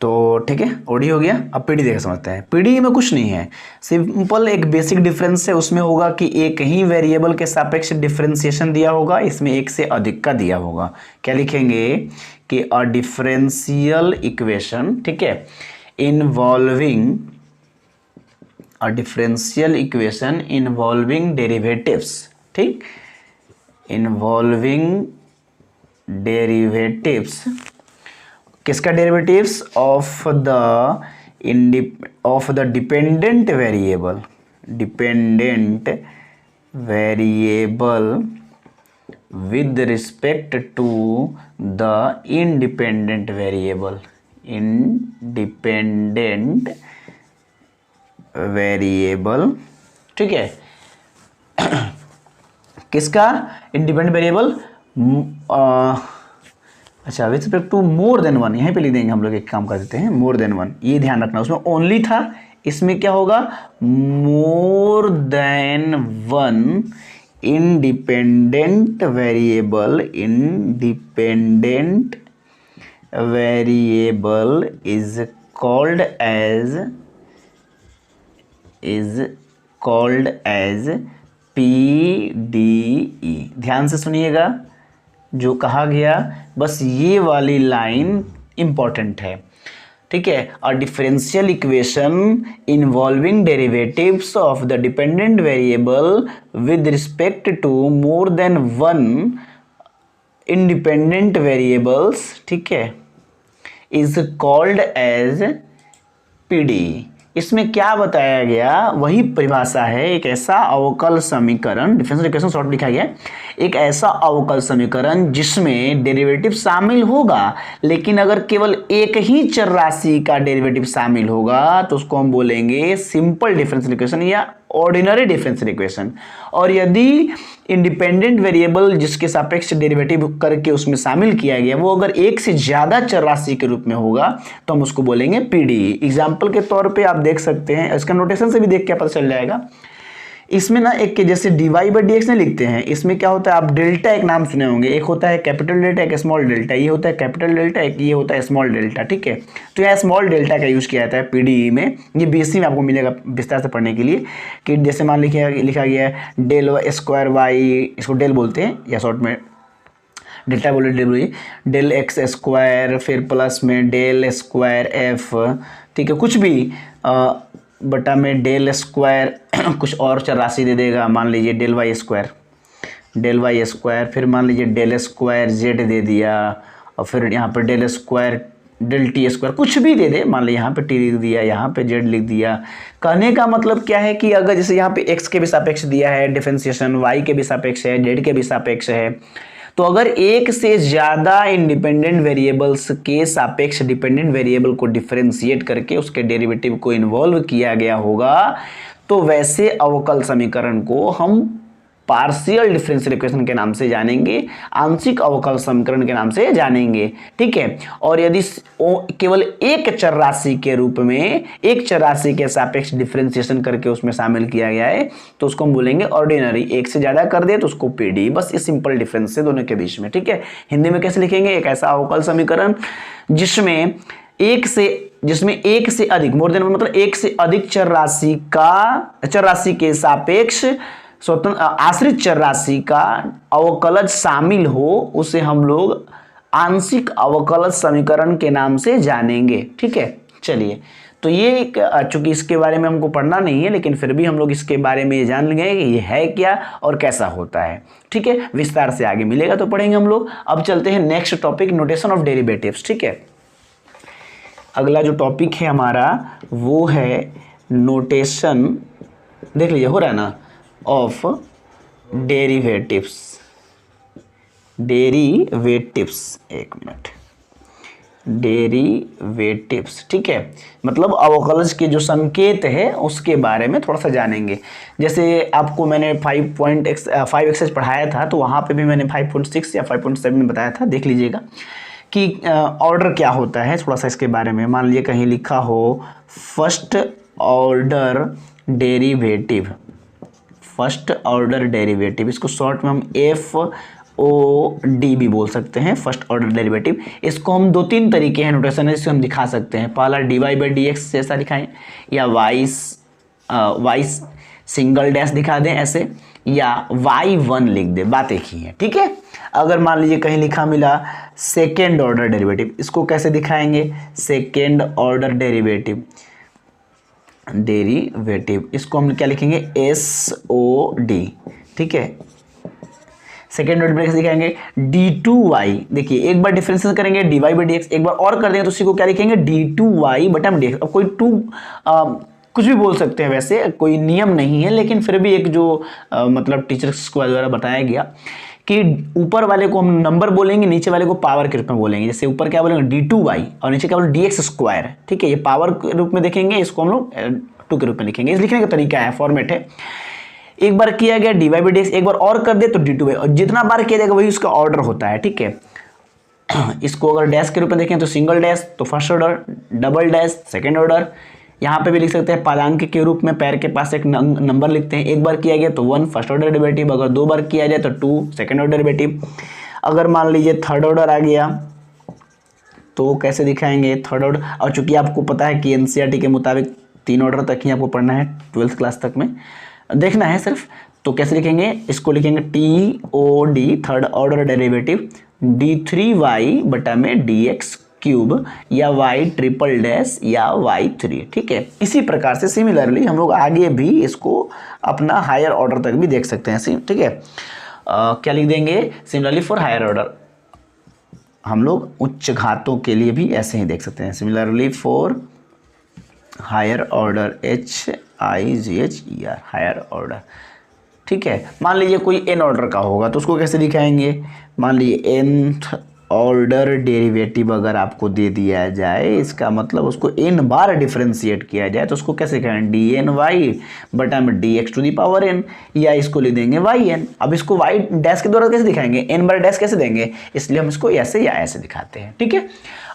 तो ठीक है, ओडी हो गया। अब पीडी देख समझते हैं। पीडी में कुछ नहीं है, सिंपल एक बेसिक डिफरेंस है। उसमें होगा कि एक ही वेरिएबल के सापेक्ष डिफरेंशिएशन दिया होगा, इसमें एक से अधिक का दिया होगा। क्या लिखेंगे कि अ डिफरेंशियल इक्वेशन, ठीक है, इन्वॉल्विंग अ डिफरेंशियल इक्वेशन इन्वॉल्विंग डेरिवेटिव्स, ठीक, इन्वॉल्विंग डेरिवेटिव्स, किसका derivatives? Of the dependent variable, dependent variable with respect to the independent variable, independent variable, ठीक है। किसका इंडिपेंडेंट वेरिएबल? अच्छा, with respect to more than one, यहीं पे लिख देंगे हम लोग, एक काम कर देते हैं, मोर देन वन, ये ध्यान रखना। उसमें ओनली था, इसमें क्या होगा? मोर than one independent variable, independent variable is called as PDE। ध्यान से सुनिएगा जो कहा गया, बस ये वाली लाइन इंपॉर्टेंट है। ठीक है, a differential equation involving derivatives of the dependent variable with respect to more than one independent variables, ठीक है, इज कॉल्ड एज पीडी। इसमें क्या बताया गया, वही परिभाषा है, एक ऐसा अवकल समीकरण, डिफरेंशियल इक्वेशन शॉर्ट लिखा गया, एक ऐसा अवकल समीकरण जिसमें डेरिवेटिव शामिल होगा, लेकिन अगर केवल एक ही चर राशि का डेरिवेटिव शामिल होगा तो उसको हम बोलेंगे सिंपल डिफरेंशियल इक्वेशन या ऑर्डिनरी डिफरेंशियल इक्वेशन। और यदि इंडिपेंडेंट वेरिएबल जिसके सापेक्ष डेरिवेटिव करके उसमें शामिल किया गया वो अगर एक से ज्यादा चर राशि के रूप में होगा तो हम उसको बोलेंगे पीडी। एग्जाम्पल के तौर पे आप देख सकते हैं, इसका नोटेशन से भी देख के पता चल जाएगा। इसमें ना एक के जैसे डीवाई बाई डी एक्स नहीं लिखते हैं, इसमें क्या होता है, आप डेल्टा एक नाम सुने होंगे, एक होता है कैपिटल डेल्टा एक स्मॉल डेल्टा, ये होता है कैपिटल डेल्टा एक ये होता है स्मॉल डेल्टा, ठीक है। तो यहाँ स्मॉल डेल्टा का यूज किया जाता है पीडीई में, ये बीएससी में आपको मिलेगा विस्तार से पढ़ने के लिए, कि जैसे मान लिखा गया है डेल स्क्वायर वाई, इसको डेल बोलते हैं या शॉर्ट में डेल्टा बोले, डेल बोलिए, डेल एक्स स्क्वायर फिर प्लस में डेल स्क्वायर एफ, ठीक है, कुछ भी बटा में डेल स्क्वायर कुछ और चर राशि दे देगा, मान लीजिए डेल वाई स्क्वायर, फिर मान लीजिए डेल स्क्वायर जेड दे दिया, और फिर यहाँ पर del square del t square कुछ भी दे दे, मान लीजिए यहाँ पे टी लिख दिया, यहाँ पे जेड लिख दिया। कहने का मतलब क्या है कि अगर जैसे यहाँ पे एक्स के भी सापेक्ष दिया है डिफरेंशिएशन, वाई के भी सापेक्ष है, जेड के भी सापेक्ष है, तो अगर एक से ज़्यादा इंडिपेंडेंट वेरिएबल्स के सापेक्ष डिपेंडेंट वेरिएबल को डिफरेंशिएट करके उसके डेरिवेटिव को इन्वॉल्व किया गया होगा तो वैसे अवकल समीकरण को हम पार्शियल डिफरेंशियल इक्वेशन के नाम से जानेंगे, आंशिक अवकल समीकरण के नाम से जानेंगे, ठीक है। और यदि केवल एक चर राशि के रूप में एक चर राशि के सापेक्ष डिफरेंशिएशन करके उसमें शामिल किया गया है तो उसको हम बोलेंगे ऑर्डिनरी, एक से ज्यादा कर दे तो उसको पीडी, बस इस सिंपल डिफरेंस है दोनों के बीच में, ठीक है। हिंदी में कैसे लिखेंगे, एक ऐसा अवकल समीकरण जिसमें एक से अधिक मोर देन मतलब एक से अधिक चर राशि के सापेक्ष स्वतंत्र आश्रित चर राशि का अवकलज शामिल हो, उसे हम लोग आंशिक अवकलज समीकरण के नाम से जानेंगे, ठीक है। चलिए, तो ये चूंकि इसके बारे में हमको पढ़ना नहीं है लेकिन फिर भी हम लोग इसके बारे में ये जान लेंगे कि ये है क्या और कैसा होता है, ठीक है। विस्तार से आगे मिलेगा तो पढ़ेंगे हम लोग। अब चलते हैं next topic, notation of derivatives, ठीक है। अगला जो टॉपिक है हमारा वो है नोटेशन, देख लीजिए हो रहा है ना, ऑफ डेरिवेटिव्स, एक मिनट, डेरिवेटिव्स, ठीक है, मतलब अवकलज के जो संकेत है उसके बारे में थोड़ा सा जानेंगे। जैसे आपको मैंने 5 एक्सरसाइज पढ़ाया था तो वहाँ पे भी मैंने 5.6 या 5.7 में बताया था, देख लीजिएगा कि ऑर्डर क्या होता है, थोड़ा सा इसके बारे में। मान लीजिए कहीं लिखा हो फर्स्ट ऑर्डर डेरिवेटिव, इसको शॉर्ट में हम FOD भी बोल सकते हैं, फर्स्ट ऑर्डर डेरिवेटिव। इसको हम 2-3 तरीके हैं नोटेशन इससे हम दिखा सकते हैं। पहला dy बाई डी एक्स जैसा दिखाएं, या y सिंगल डैश दिखा दें ऐसे, या y1 लिख दे, बात एक ही है, ठीक है। अगर मान लीजिए कहीं लिखा मिला सेकेंड ऑर्डर डेरिवेटिव, इसको कैसे दिखाएंगे, सेकेंड ऑर्डर डेरिवेटिव, इसको हम क्या लिखेंगे SOD, ठीक है। सेकेंड ऑर्डर कैसे दिखाएंगे d2y, देखिए एक बार डिफरेंशिएशन करेंगे dy बाई डी एक्स, एक बार और कर देंगे तो उसी को क्या लिखेंगे d2y बटा में dx। अब कोई कुछ भी बोल सकते हैं, वैसे कोई नियम नहीं है लेकिन फिर भी एक जो मतलब टीचर्स को द्वारा बताया गया कि ऊपर वाले को हम नंबर बोलेंगे, नीचे वाले को पावर के रूप में बोलेंगे। जैसे ऊपर क्या बोलेंगे d2y और नीचे क्या बोलेंगे dx स्क्वायर, ठीक है। ये पावर के रूप में देखेंगे, इसको हम लोग 2 के रूप में लिखेंगे। इस लिखने का तरीका है, फॉर्मेट है। एक बार किया गया dy बाई dx, एक बार और कर दे तो d2y, और जितना बार किया जाएगा वही उसका ऑर्डर होता है, ठीक है। इसको अगर डैश के रूप में देखें तो सिंगल डैश तो first order, double dash second order. यहाँ पे भी लिख सकते हैं पादांक के रूप में, पैर के पास एक नंबर लिखते हैं। एक बार किया गया तो 1 फर्स्ट ऑर्डर डेरिवेटिव, अगर 2 बार किया जाए तो 2 सेकेंड ऑर्डर डेरिवेटिव। अगर मान लीजिए थर्ड ऑर्डर आ गया तो कैसे दिखाएंगे थर्ड ऑर्डर। और चूंकि आपको पता है कि एनसीईआरटी के मुताबिक 3 ऑर्डर तक ही आपको पढ़ना है, 12th क्लास तक में देखना है सिर्फ, तो कैसे लिखेंगे, इसको लिखेंगे TOD third order derivative d3y बटा में dx क्यूब या y ट्रिपल डैश या y3, ठीक है। इसी प्रकार से सिमिलरली हम लोग आगे भी इसको अपना हायर ऑर्डर तक भी देख सकते हैं, ठीक है। क्या लिख देंगे, सिमिलरली फॉर हायर ऑर्डर, हम लोग उच्च घातों के लिए भी ऐसे ही देख सकते हैं, similarly for higher order, HIGHER, higher order, ठीक है। मान लीजिए कोई n ऑर्डर का होगा तो उसको कैसे दिखाएंगे, मान लीजिए nth ऑर्डर डेरिवेटिव अगर आपको दे दिया जाए, इसका मतलब उसको n बार डिफरेंशिएट किया जाए तो उसको कैसे कहें, dny बटा में dx to the power n, या इसको ले देंगे yn। अब इसको y डैश के द्वारा कैसे दिखाएंगे, n बार डैश कैसे देंगे, इसलिए हम इसको ऐसे या ऐसे दिखाते हैं, ठीक है।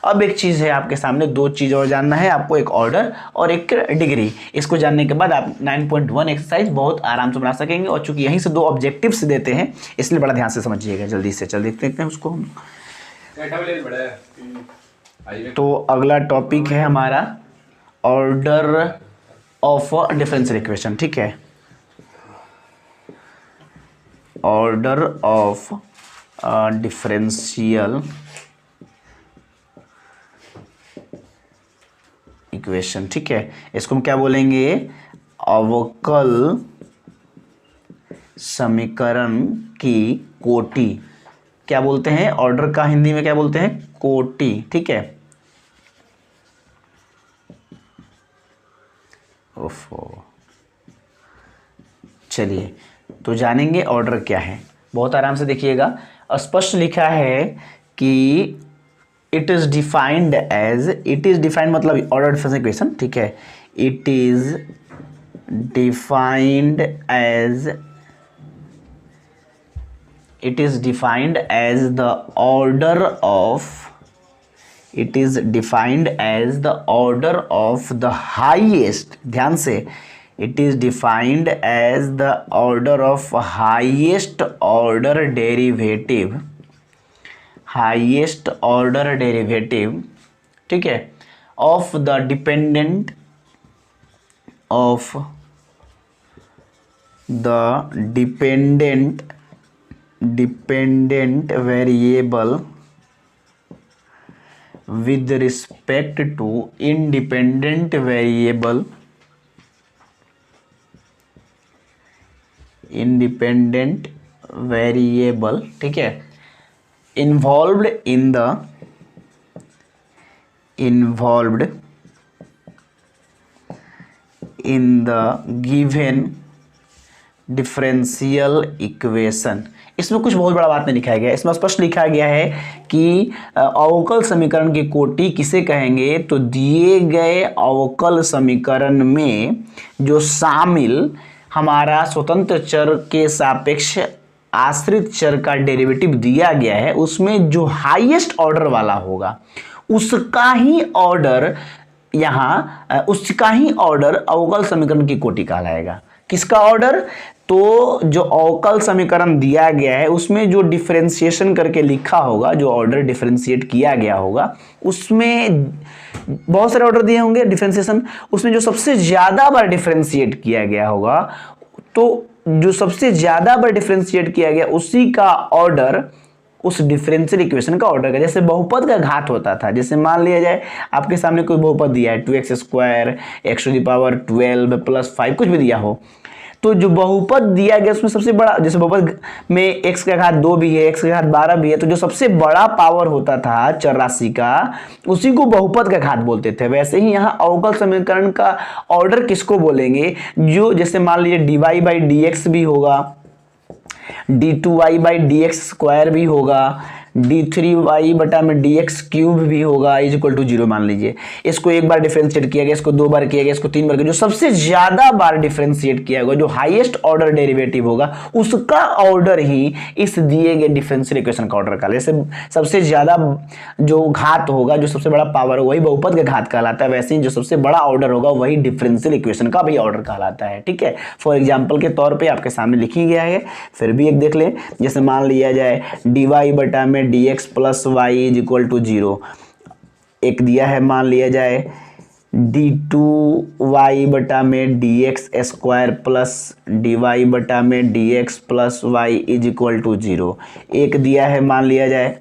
अब एक चीज़ है आपके सामने, दो चीज़ और जानना है आपको, एक ऑर्डर और एक डिग्री। इसको जानने के बाद आप 9.1 एक्सरसाइज बहुत आराम से बना सकेंगे, और चूंकि यहीं से दो ऑब्जेक्टिव्स देते हैं इसलिए बड़ा ध्यान से समझिएगा। जल्दी से चल देखते हैं उसको हम। तो अगला टॉपिक है हमारा ऑर्डर ऑफ डिफरेंशियल इक्वेशन, ठीक है। ऑर्डर ऑफ डिफरेंशियल इक्वेशन, ठीक है। इसको हम क्या बोलेंगे, अवकल समीकरण की कोटि। क्या बोलते हैं, ऑर्डर का हिंदी में क्या बोलते हैं, कोटि, ठीक है। ओफो, चलिए तो जानेंगे ऑर्डर क्या है। बहुत आराम से देखिएगा, स्पष्ट लिखा है कि it is defined as, it is defined मतलब ऑर्डर डिफरेंशियल इक्वेशन, ठीक है। It is defined as, it is defined as the order of, it is defined as the order of the highest, ध्यान से, it is defined as the order of highest order derivative, highest order derivative, ठीक है, of the dependent, of the dependent variable with respect to independent variable, ठीक है, involved in the given differential equation. इसमें कुछ बहुत बड़ा बात नहीं लिखा गया, इसमें स्पष्ट लिखा गया है कि अवकल समीकरण की कोटि किसे कहेंगे, तो दिए गए अवकल समीकरण में जो शामिल हमारा स्वतंत्र चर के सापेक्ष आश्रित चर का डेरिवेटिव दिया गया है, उसमें जो हाईएस्ट ऑर्डर वाला होगा उसका ही ऑर्डर उसका ही ऑर्डर अवकल समीकरण की कोटि कहलाएगा। किसका ऑर्डर, तो जो अवकल समीकरण दिया गया है उसमें जो डिफरेंशिएशन करके लिखा होगा, जो ऑर्डर डिफरेंशिएट किया गया होगा, उसमें बहुत सारे ऑर्डर दिए होंगे डिफरेंशिएशन, उसमें जो सबसे ज्यादा बार डिफरेंशिएट किया गया होगा, तो जो सबसे ज्यादा बार डिफरेंशिएट किया गया उसी का ऑर्डर उस डिफरेंशियल इक्वेशन का ऑर्डर का, जैसे बहुपद का घात होता था, जैसे मान लिया जाए आपके सामने कोई बहुपद दिया है 2x² x to the power 12 + 5 कुछ भी दिया हो, तो जो बहुपद दिया गया उसमें सबसे बड़ा, जैसे बहुपद में x का घात 2 भी है, x का घात 12 भी है, तो जो सबसे बड़ा पावर होता था चर राशि का उसी को बहुपद का घात बोलते थे। वैसे ही यहाँ अवकल समीकरण का ऑर्डर किसको बोलेंगे, जो जैसे मान लीजिए dy/dx भी होगा, d2y/dx² भी होगा, d3y बटा में dx³ भी होगा = 0 मान लीजिए। इसको एक बार डिफरेंशिएट किया गया, इसको 2 बार किया गया, इसको 3 बार किया, जो सबसे ज्यादा बार डिफरेंशिएट किया होगा, जो हाईएस्ट ऑर्डर डेरिवेटिव होगा, उसका ऑर्डर ही इस दिए गए डिफरेंशियल इक्वेशन का ऑर्डर कहलाता है। जैसे सबसे ज्यादा जो घात होगा, जो सबसे बड़ा पावर होगा, वही बहुपद का घात कहलाता है, वैसे ही जो सबसे बड़ा ऑर्डर होगा वही डिफरेंशियल इक्वेशन का भी ऑर्डर कहलाता है, ठीक है। फॉर एग्जाम्पल के तौर पर आपके सामने लिखी गया है, फिर भी एक देख लें। जैसे मान लिया जाए dy बटा में dx + y = 0, एक दिया है मान लिया जाए d2y बटा में dx² प्लस dy बटा में dx + y = 0, एक दिया है मान लिया जाए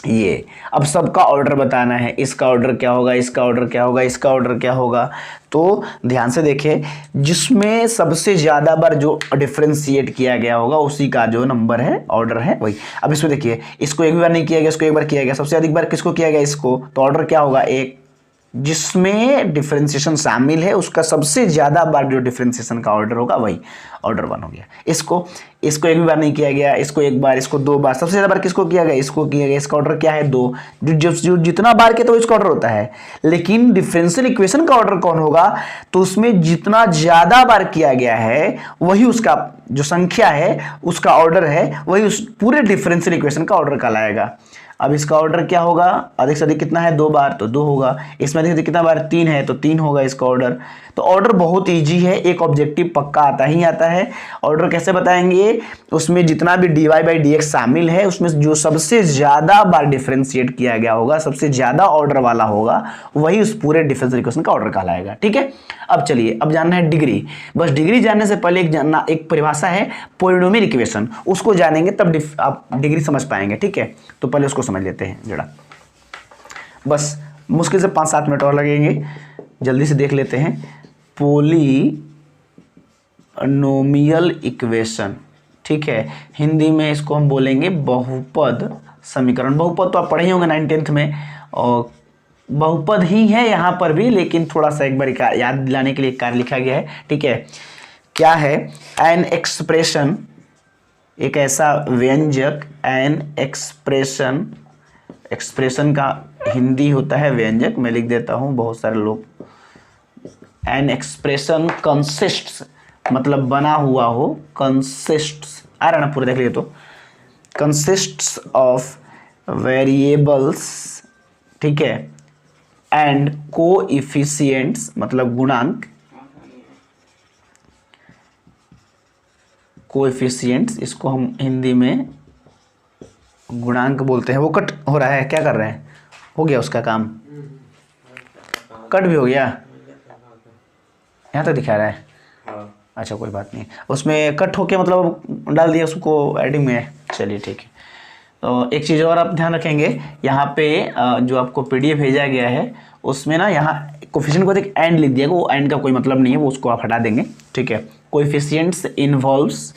ये अब सबका ऑर्डर बताना है, इसका ऑर्डर क्या होगा, इसका ऑर्डर क्या होगा, इसका ऑर्डर क्या होगा। तो ध्यान से देखें, जिसमें सबसे ज़्यादा बार जो डिफ्रेंशिएट किया गया होगा उसी का जो नंबर है, ऑर्डर है वही। अब इसमें देखिए, इसको एक भी बार नहीं किया गया, इसको एक बार किया गया, सबसे अधिक बार किसको किया गया, इसको, तो ऑर्डर क्या होगा, एक। जिसमें डिफ्रेंसिएशन शामिल है उसका सबसे ज़्यादा बार जो डिफ्रेंसिएशन का ऑर्डर होगा वही ऑर्डर 1 हो गया। इसको एक भी बार नहीं किया गया, इसको एक बार, इसको 2 बार, सबसे ज़्यादा बार किसको किया गया, इसको किया गया, इसका ऑर्डर क्या है, 2। जो जितना बार किया तो इसका ऑर्डर होता है। लेकिन डिफरेंशियल इक्वेशन का ऑर्डर कौन होगा, तो उसमें जितना ज़्यादा बार किया गया है वही उसका जो संख्या है उसका ऑर्डर है, वही उस पूरे डिफरेंशियल इक्वेशन का ऑर्डर कहलाएगा। अब इसका ऑर्डर क्या होगा, अधिक से अधिक कितना है, 2 बार, तो 2 होगा। इसमें अधिक से अधिक कितना बार, 3 है, तो 3 होगा इसका ऑर्डर। तो ऑर्डर बहुत इजी है, एक ऑब्जेक्टिव पक्का आता ही आता है। ऑर्डर कैसे बताएंगे, उसमें जितना भी dy बाई dx शामिल है उसमें जो सबसे ज़्यादा बार डिफ्रेंशिएट किया गया होगा, सबसे ज़्यादा ऑर्डर वाला होगा, वही उस पूरे डिफरेंशियल इक्वेशन का ऑर्डर कहलाएगा। ठीक है, अब चलिए, अब जानना है डिग्री। बस डिग्री जानने से पहले एक परिभाषा है पॉलिनोमियल इक्वेशन, उसको जानेंगे तब आप डिग्री समझ पाएंगे। ठीक है, तो पहले उसको समझ लेते हैं जरा, बस मुश्किल से 5-7 मिनट और लगेंगे, जल्दी से देख लेते हैं। पॉलिनोमियल इक्वेशन, ठीक है, हिंदी में इसको हम बोलेंगे बहुपद समीकरण। बहुपद तो आप पढ़े होंगे 9th में, और बहुपद ही है यहाँ पर भी, लेकिन थोड़ा सा एक बार याद दिलाने के लिए कार्य लिखा गया है। ठीक है, क्या है, एन एक्सप्रेशन, एक ऐसा व्यंजक, एन एक्सप्रेशन, एक्सप्रेशन का हिंदी होता है व्यंजक, मैं लिख देता हूँ, बहुत सारे लोग, एन एक्सप्रेशन कंसिस्ट्स, मतलब बना हुआ हो, कंसिस्ट्स आ रहा ना पूरा, देख लीजिए तो, कंसिस्ट्स ऑफ वेरिएबल्स, ठीक है, एंड कोएफिशिएंट्स, मतलब गुणांक, कोएफिशिएंट्स, इसको हम हिंदी में गुणांक बोलते हैं। वो कट हो रहा है, क्या कर रहे हैं, हो गया उसका काम, कट भी हो गया, यहाँ तक दिखा रहा है, अच्छा कोई बात नहीं, उसमें कट होके मतलब डाल दिया उसको एडिंग में, चलिए ठीक है। तो एक चीज़ और आप ध्यान रखेंगे, यहाँ पे जो आपको PDF भेजा गया है उसमें ना, यहाँ कोएफिशिएंट को एक एंड लिख दिया, वो एंड का कोई मतलब नहीं है, वो उसको आप हटा देंगे। ठीक है, कोएफिशिएंट्स इन्वॉल्व्स,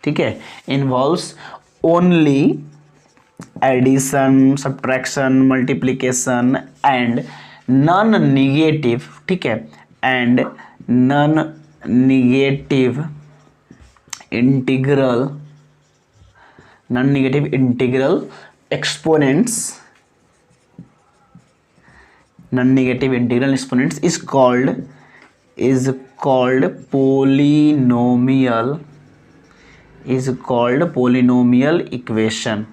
ठीक है, involves only addition, subtraction, multiplication and non negative, ठीक है, and non negative integral, non negative integral exponents, non negative integral exponents is called polynomial, is called polynomial equation.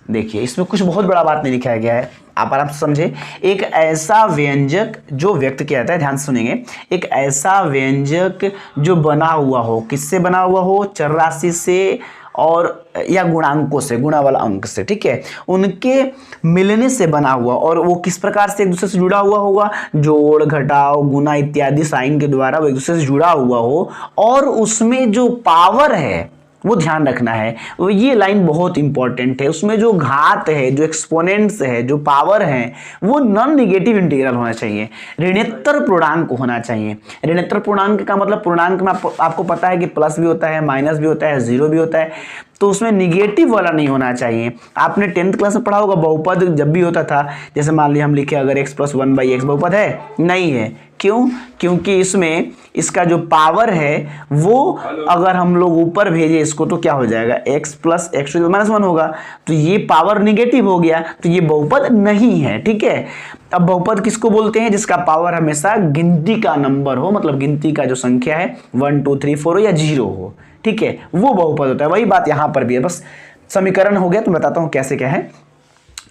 देखिए, इसमें कुछ बहुत बड़ा बात नहीं लिखा गया है, आप आराम से समझे। एक ऐसा व्यंजक जो व्यक्त किया जाता है, ध्यान से सुनेंगे, एक ऐसा व्यंजक जो बना हुआ हो, किससे बना हुआ हो, चर राशि से और या गुणांकों से, गुणा वाला अंक से, ठीक है, उनके मिलने से बना हुआ, और वो किस प्रकार से एक दूसरे से जुड़ा हुआ होगा, जोड़, घटाव, गुना इत्यादि साइन के द्वारा वो एक दूसरे से जुड़ा हुआ हो, और उसमें जो पावर है वो ध्यान रखना है, वो ये लाइन बहुत इंपॉर्टेंट है, उसमें जो घात है, जो एक्सपोनेंट्स है, जो पावर है, वो नॉन निगेटिव इंटीग्रल होना चाहिए, ऋणोत्तर पूर्णांक होना चाहिए। ऋणोत्तर पूर्णांक का मतलब, पूर्णांक में आपको पता है कि प्लस भी होता है, माइनस भी होता है, जीरो भी होता है, तो उसमें निगेटिव वाला नहीं होना चाहिए। आपने 10th क्लास में पढ़ा होगा, बहुपद जब भी होता था, जैसे मान लिया हम लिखे अगर x + 1/x बहुपद है, नहीं है, क्यों, क्योंकि इसमें इसका जो पावर है वो अगर हम लोग ऊपर भेजे इसको तो क्या हो जाएगा, x + x⁻1 होगा, तो ये पावर निगेटिव हो गया, तो ये बहुपद नहीं है। ठीक है, अब बहुपद किसको बोलते हैं, जिसका पावर हमेशा गिनती का नंबर हो, मतलब गिनती का जो संख्या है 1 2 3 4 हो या 0 हो, ठीक है, वो बहुपद होता है। वही बात यहाँ पर भी है, बस समीकरण हो गया, तो बताता हूँ कैसे क्या है।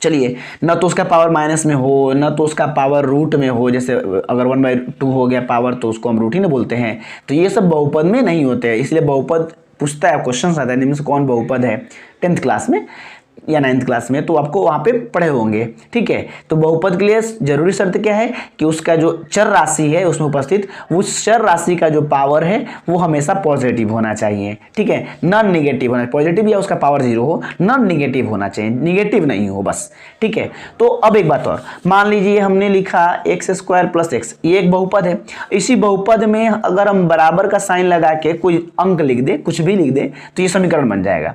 चलिए, न तो उसका पावर माइनस में हो, न तो उसका पावर रूट में हो, जैसे अगर 1/2 हो गया पावर तो उसको हम रूट ही ना बोलते हैं, तो ये सब बहुपद में नहीं होते हैं, इसलिए बहुपद पूछता है, क्वेश्चन आता है निम्न से कौन बहुपद है 10th क्लास में, या 9th क्लास में, तो आपको वहाँ पे पढ़े होंगे। ठीक है, तो बहुपद के लिए जरूरी शर्त क्या है कि उसका जो चर राशि है उसमें उपस्थित उस चर राशि का जो पावर है वो हमेशा पॉजिटिव होना चाहिए। ठीक है, नॉन निगेटिव होना, पॉजिटिव या उसका पावर 0 हो, नॉन निगेटिव होना चाहिए, निगेटिव नहीं हो बस। ठीक है, तो अब एक बात और, मान लीजिए हमने लिखा x² + x, ये एक बहुपद है। इसी बहुपद में अगर हम बराबर का साइन लगा के कोई अंक लिख दे, कुछ भी लिख दे, तो ये समीकरण बन जाएगा।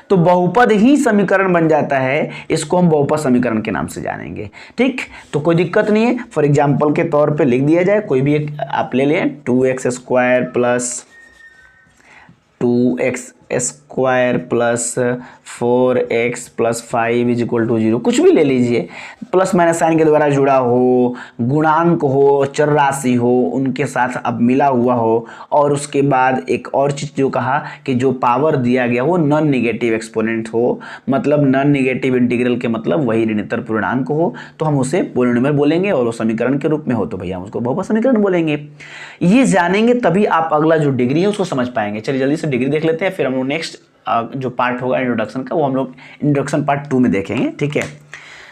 तो बहुपद ही समीकरण बन जाता है, इसको हम बहुपद समीकरण के नाम से जानेंगे। ठीक, तो कोई दिक्कत नहीं है। फॉर एग्जांपल के तौर पे लिख दिया जाए, कोई भी एक आप ले लें, 2x² + 2x² + 4x + 5 = 0, कुछ भी ले लीजिए, प्लस माइनस साइन के द्वारा जुड़ा हो, गुणांक हो, चर राशि हो, उनके साथ अब मिला हुआ हो, और उसके बाद एक और चीज़ जो कहा कि जो पावर दिया गया वो नॉन निगेटिव एक्सपोनेंट हो, मतलब नॉन निगेटिव इंटीग्रल के मतलब वही ऋणात्मक पूर्णांक हो, तो हम उसे पोलिनोमियल बोलेंगे, और वो समीकरण के रूप में हो तो भैया हम उसको बहुपद समीकरण बोलेंगे। ये जानेंगे तभी आप अगला जो डिग्री है उसको समझ पाएंगे। चलिए जल्दी से डिग्री देख लेते हैं, फिर हम लोग नेक्स्ट जो पार्ट होगा इंट्रोडक्शन का वो हम लोग इंट्रोडक्शन पार्ट 2 में देखेंगे। ठीक है,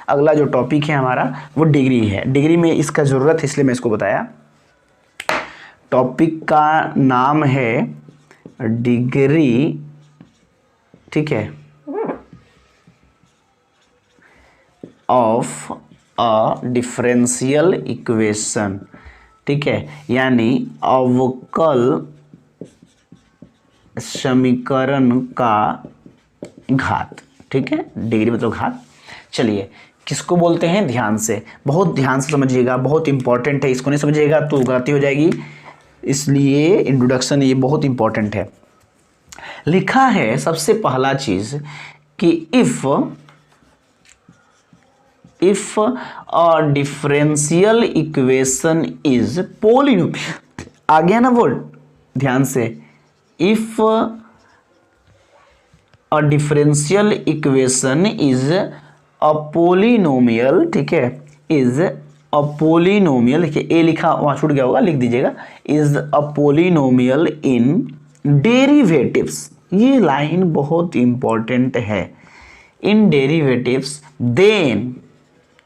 अगला जो टॉपिक है हमारा वो डिग्री है। डिग्री में इसका ज़रूरत है इसलिए मैं इसको बताया। टॉपिक का नाम है डिग्री। ठीक है, ऑफ अ डिफरेंशियल इक्वेशन। ठीक है, यानी अवकल समीकरण का घात। ठीक है, डिग्री मतलब घात। चलिए किसको बोलते हैं, ध्यान से, बहुत ध्यान से समझिएगा, बहुत इंपॉर्टेंट है। इसको नहीं समझिएगा तो गलती हो जाएगी, इसलिए इंट्रोडक्शन ये बहुत इंपॉर्टेंट है। लिखा है सबसे पहला चीज कि if a differential equation is polynomial, आ गया ना वर्ड, ध्यान से, if a differential equation is a polynomial. ठीक है, इज अ पोलिनोमियल, देखिए ए लिखा वहां छूट गया होगा, लिख दीजिएगा, is a polynomial in derivatives. ये लाइन बहुत इंपॉर्टेंट है, इन डेरिवेटिव्स, देन,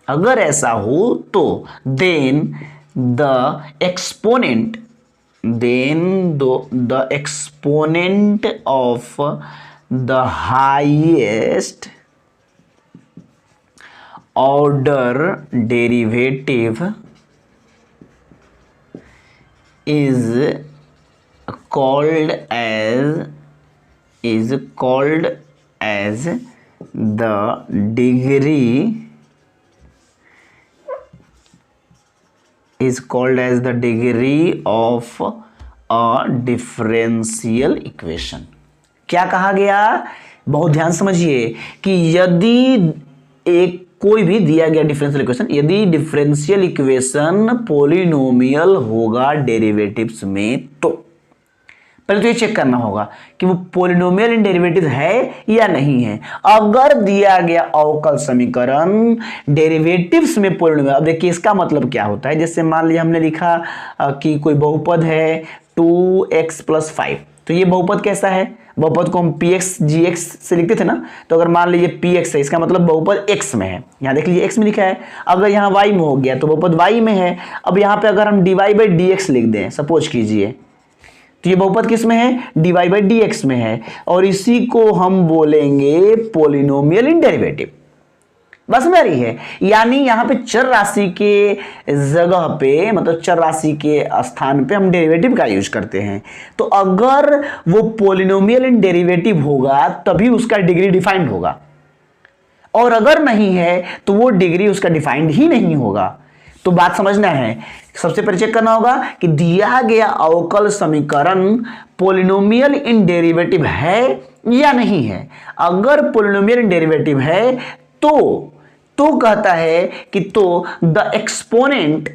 अगर ऐसा हो तो, then the exponent, the exponent of the highest order derivative is called as the degree, is called as the degree of a differential equation। क्या कहा गया, बहुत ध्यान समझिए कि यदि एक कोई भी दिया गया डिफरेंशियल इक्वेशन, यदि डिफरेंशियल इक्वेशन पॉलिनोमियल होगा डेरिवेटिव्स में, तो पहले तो ये चेक करना होगा कि वो पॉलिनोमियल इन डेरिवेटिव है या नहीं है। अगर दिया गया अवकल समीकरण डेरिवेटिव्स में पॉलिनोमियल, अब देखिए इसका मतलब क्या होता है, जैसे मान लिया हमने लिखा कि कोई बहुपद है 2x + 5, तो ये बहुपद कैसा है, बहुपद को हम px gx से लिखते थे ना, तो अगर मान लीजिए px है, इसका मतलब बहुपद x में है, यहाँ देख लीजिए x में लिखा है, अगर यहाँ y में हो गया तो बहुपद y में है। अब यहाँ पे अगर हम dy/dx लिख दें, सपोज कीजिए, तो ये बहुपद किस में है, dy/dx में है, और इसी को हम बोलेंगे पॉलिनोमियल इन डेरिवेटिव। बस में आ रही है, यानी यहाँ पे चर राशि के जगह पे, मतलब चर राशि के स्थान पे हम डेरिवेटिव का यूज करते हैं। तो अगर वो पॉलिनोमियल इन डेरिवेटिव होगा तभी उसका डिग्री डिफाइंड होगा, और अगर नहीं है तो वो डिग्री उसका डिफाइंड ही नहीं होगा। तो बात समझना है, सबसे पहले चेक करना होगा कि दिया गया अवकल समीकरण पॉलिनोमियल इन डेरिवेटिव है या नहीं है। अगर पॉलिनोमियल इन डेरिवेटिव है तो कहता है कि तो the exponent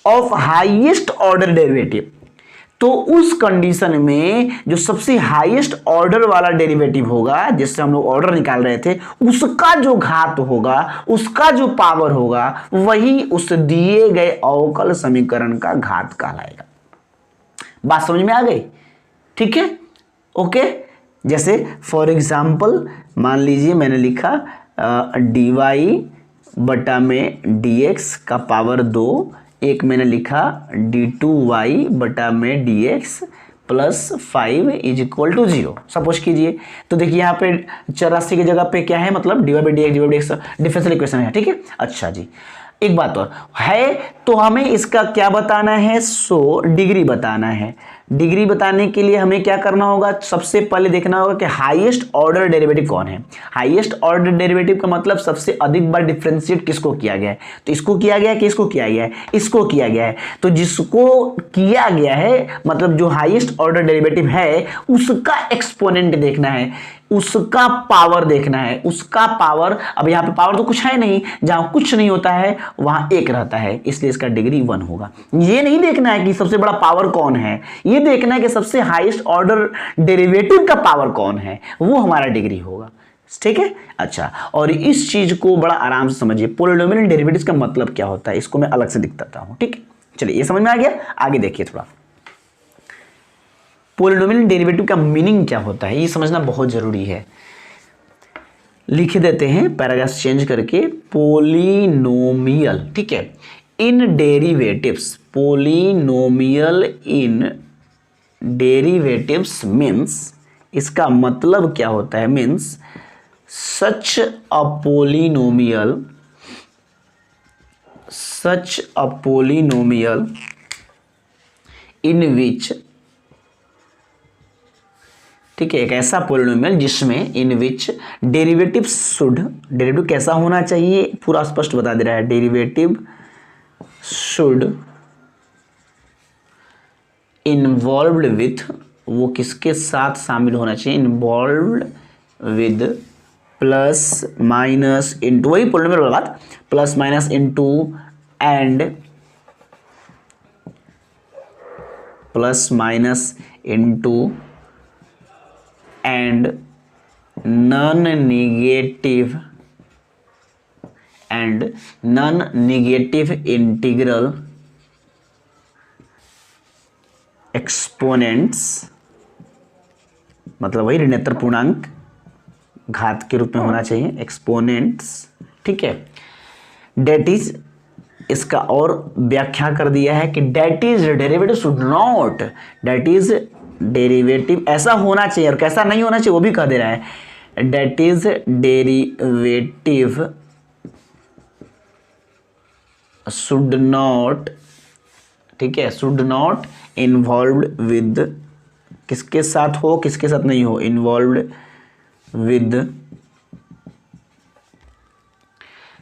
of highest order derivative, तो उस कंडीशन में जो सबसे हाईएस्ट ऑर्डर वाला डेरिवेटिव होगा, जिससे हम लोग ऑर्डर निकाल रहे थे, उसका जो घात होगा, उसका जो पावर होगा, वही उस दिए गए अवकल समीकरण का घात कहलाएगा। बात समझ में आ गई, ठीक है, ओके। जैसे फॉर एग्जाम्पल मान लीजिए मैंने लिखा dy बटा में dx का पावर 2, एक मैंने लिखा d2y बटा में dx plus 5 is equal to 0 suppose कीजिए। तो देखिए यहाँ पे चौरासी की जगह पे क्या है, मतलब dy by dx differential equation है, ठीक है। अच्छा जी, एक बात और है, तो हमें इसका क्या बताना है, डिग्री बताना है। डिग्री बताने के लिए हमें क्या करना होगा, सबसे पहले देखना होगा कि हाईएस्ट ऑर्डर डेरिवेटिव कौन है। हाईएस्ट ऑर्डर डेरिवेटिव का मतलब सबसे अधिक बार डिफरेंशिएट किसको किया गया है, तो इसको किया गया है कि इसको किया गया है, इसको किया गया है। तो जिसको किया गया है मतलब जो हाईएस्ट ऑर्डर डेरिवेटिव है उसका एक्सपोनेंट देखना है, उसका पावर देखना है, उसका पावर। अब यहाँ पे पावर तो कुछ है नहीं, जहां कुछ नहीं होता है वहां एक रहता है, इसलिए इसका डिग्री 1 होगा। ये नहीं देखना है कि सबसे बड़ा पावर कौन है, ये देखना है कि सबसे हाईएस्ट ऑर्डर डेरिवेटिव का पावर कौन है, वो हमारा डिग्री होगा, ठीक है। अच्छा, और इस चीज को बड़ा आराम से समझिए, पॉलिनोमियल डेरिवेटिव्स का मतलब क्या होता है, इसको मैं अलग से दिखाता हूं, ठीक है। चलिए ये समझ में आ गया, आगे देखिए थोड़ा पॉलिनोमियल डेरिवेटिव का मीनिंग क्या होता है, ये समझना बहुत जरूरी है। लिख देते हैं पैराग्राफ चेंज करके, पॉलिनोमियल, ठीक है, in derivatives, polynomial in derivatives means, इसका मतलब क्या होता है, मीन्स सच अ पॉलिनोमियल इन विच, ठीक है, एक ऐसा पॉलिनोमियल जिसमें इन विच डेरिवेटिव शुड, डेरिवेटिव कैसा होना चाहिए पूरा स्पष्ट बता दे रहा है, डेरिवेटिव शुड इन्वॉल्व्ड विथ, वो किसके साथ शामिल होना चाहिए, involved with plus minus into, वही पॉलिनोमियल वाला बात, plus minus into and, plus minus into and non-negative integral exponents, मतलब वही ऋणात्मक पूर्णांक घात के रूप में होना चाहिए, एक्सपोनेंट्स, ठीक है। डेट इज, इसका और व्याख्या कर दिया है कि that is derivative should not, that is derivative ऐसा होना चाहिए, और कैसा नहीं होना चाहिए वो भी कह दे रहा है, that is derivative should not, ठीक है, शुड नॉट इन्वॉल्व्ड विद, किसके साथ हो किसके साथ नहीं हो, involved with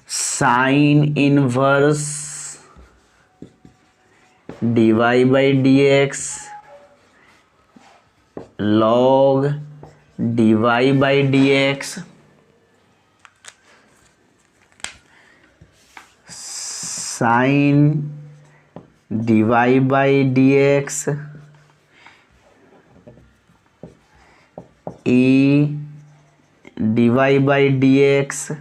sine inverse dy by dx log dy by dx sin dy by dx e dy by dx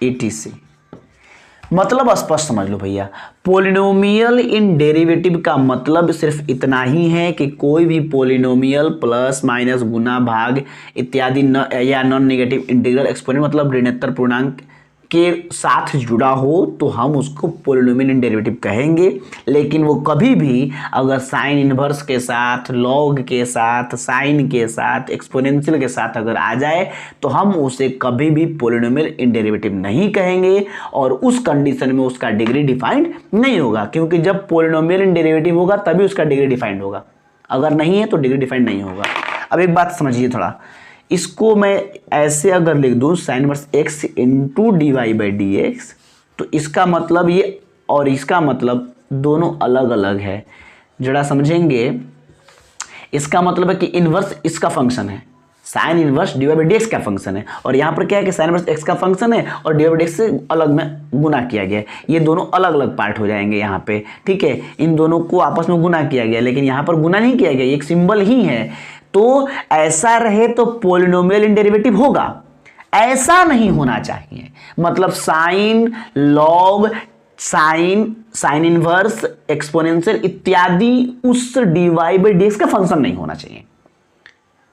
etc। मतलब स्पष्ट समझ लो भैया, पॉलिनोमियल इन डेरिवेटिव का मतलब सिर्फ इतना ही है कि कोई भी पॉलिनोमियल प्लस माइनस गुना भाग इत्यादि या नॉन नेगेटिव इंटीग्रल एक्सपोनेंट मतलब ऋणात्मक पूर्णांक के साथ जुड़ा हो तो हम उसको पॉलिनोमियल इन डेरिवेटिव कहेंगे। लेकिन वो कभी भी अगर साइन इनवर्स के साथ, लॉग के साथ, साइन के साथ, एक्सपोनेंशियल के साथ अगर आ जाए तो हम उसे कभी भी पॉलिनोमियल इन डेरिवेटिव नहीं कहेंगे, और उस कंडीशन में उसका डिग्री डिफाइंड नहीं होगा, क्योंकि जब पॉलिनोमियल इन डेरिवेटिव होगा तभी उसका डिग्री डिफाइंड होगा, अगर नहीं है तो डिग्री डिफाइंड नहीं होगा। अब एक बात समझिए थोड़ा, इसको मैं ऐसे अगर लिख दूं sine inverse x into d y by d x, तो इसका मतलब ये और इसका मतलब दोनों अलग अलग है, जरा समझेंगे। इसका मतलब है कि इनवर्स इसका फंक्शन है, sine inverse d y by d x का फंक्शन है, और यहाँ पर क्या है कि साइन इनवर्स x का फंक्शन है और d y by d x से अलग में गुना किया गया है। ये दोनों अलग अलग पार्ट हो जाएंगे यहाँ पे, ठीक है, इन दोनों को आपस में गुना किया गया, लेकिन यहाँ पर गुना नहीं किया गया, एक सिंबल ही है। तो ऐसा रहे तो पॉलिनोमियल इन डेरिवेटिव होगा, ऐसा नहीं होना चाहिए। मतलब sign log sine inverse, exponential इत्यादि उस dy/dx का फंक्शन नहीं होना चाहिए,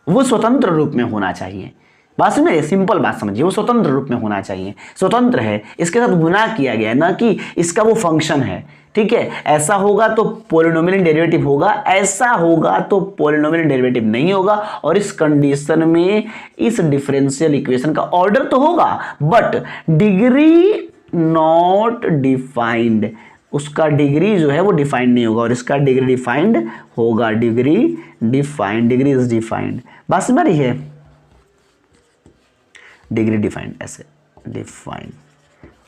वो स्वतंत्र रूप में होना चाहिए। बात समझिए, सिंपल बात समझिए, वो स्वतंत्र रूप में होना चाहिए। स्वतंत्र है, इसके साथ गुना किया गया है, ना कि इसका वो फंक्शन है। ठीक है, ऐसा होगा तो पॉलिनोमियल डेरिवेटिव होगा, ऐसा होगा तो पॉलिनोमियल डेरिवेटिव नहीं होगा। और इस कंडीशन में इस डिफरेंशियल इक्वेशन का ऑर्डर तो होगा बट डिग्री नॉट डिफाइंड, उसका डिग्री जो है वो डिफाइंड नहीं होगा, और इसका डिग्री डिफाइंड होगा। Degree defined, degree is defined. बात समझ रही है, डिग्री डिफाइंड, ऐसे डिफाइंड।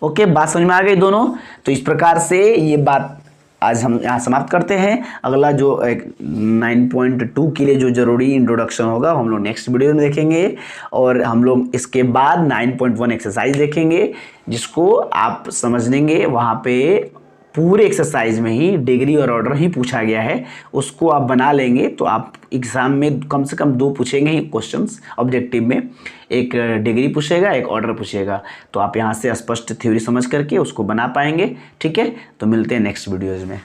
ओके, बात समझ में आ गई दोनों। तो इस प्रकार से ये बात आज हम यहाँ समाप्त करते हैं। अगला जो 9.2 के लिए जो जरूरी इंट्रोडक्शन होगा हम लोग नेक्स्ट वीडियो में देखेंगे, और हम लोग इसके बाद 9.1 एक्सरसाइज देखेंगे, जिसको आप समझ लेंगे। वहाँ पे पूरे एक्सरसाइज में ही डिग्री और ऑर्डर ही पूछा गया है, उसको आप बना लेंगे तो आप एग्जाम में कम से कम 2 पूछेंगे ही क्वेश्चंस ऑब्जेक्टिव में, एक डिग्री पूछेगा, एक ऑर्डर पूछेगा। तो आप यहाँ से स्पष्ट थ्योरी समझ करके उसको बना पाएंगे। ठीक है, तो मिलते हैं नेक्स्ट वीडियोज़ में।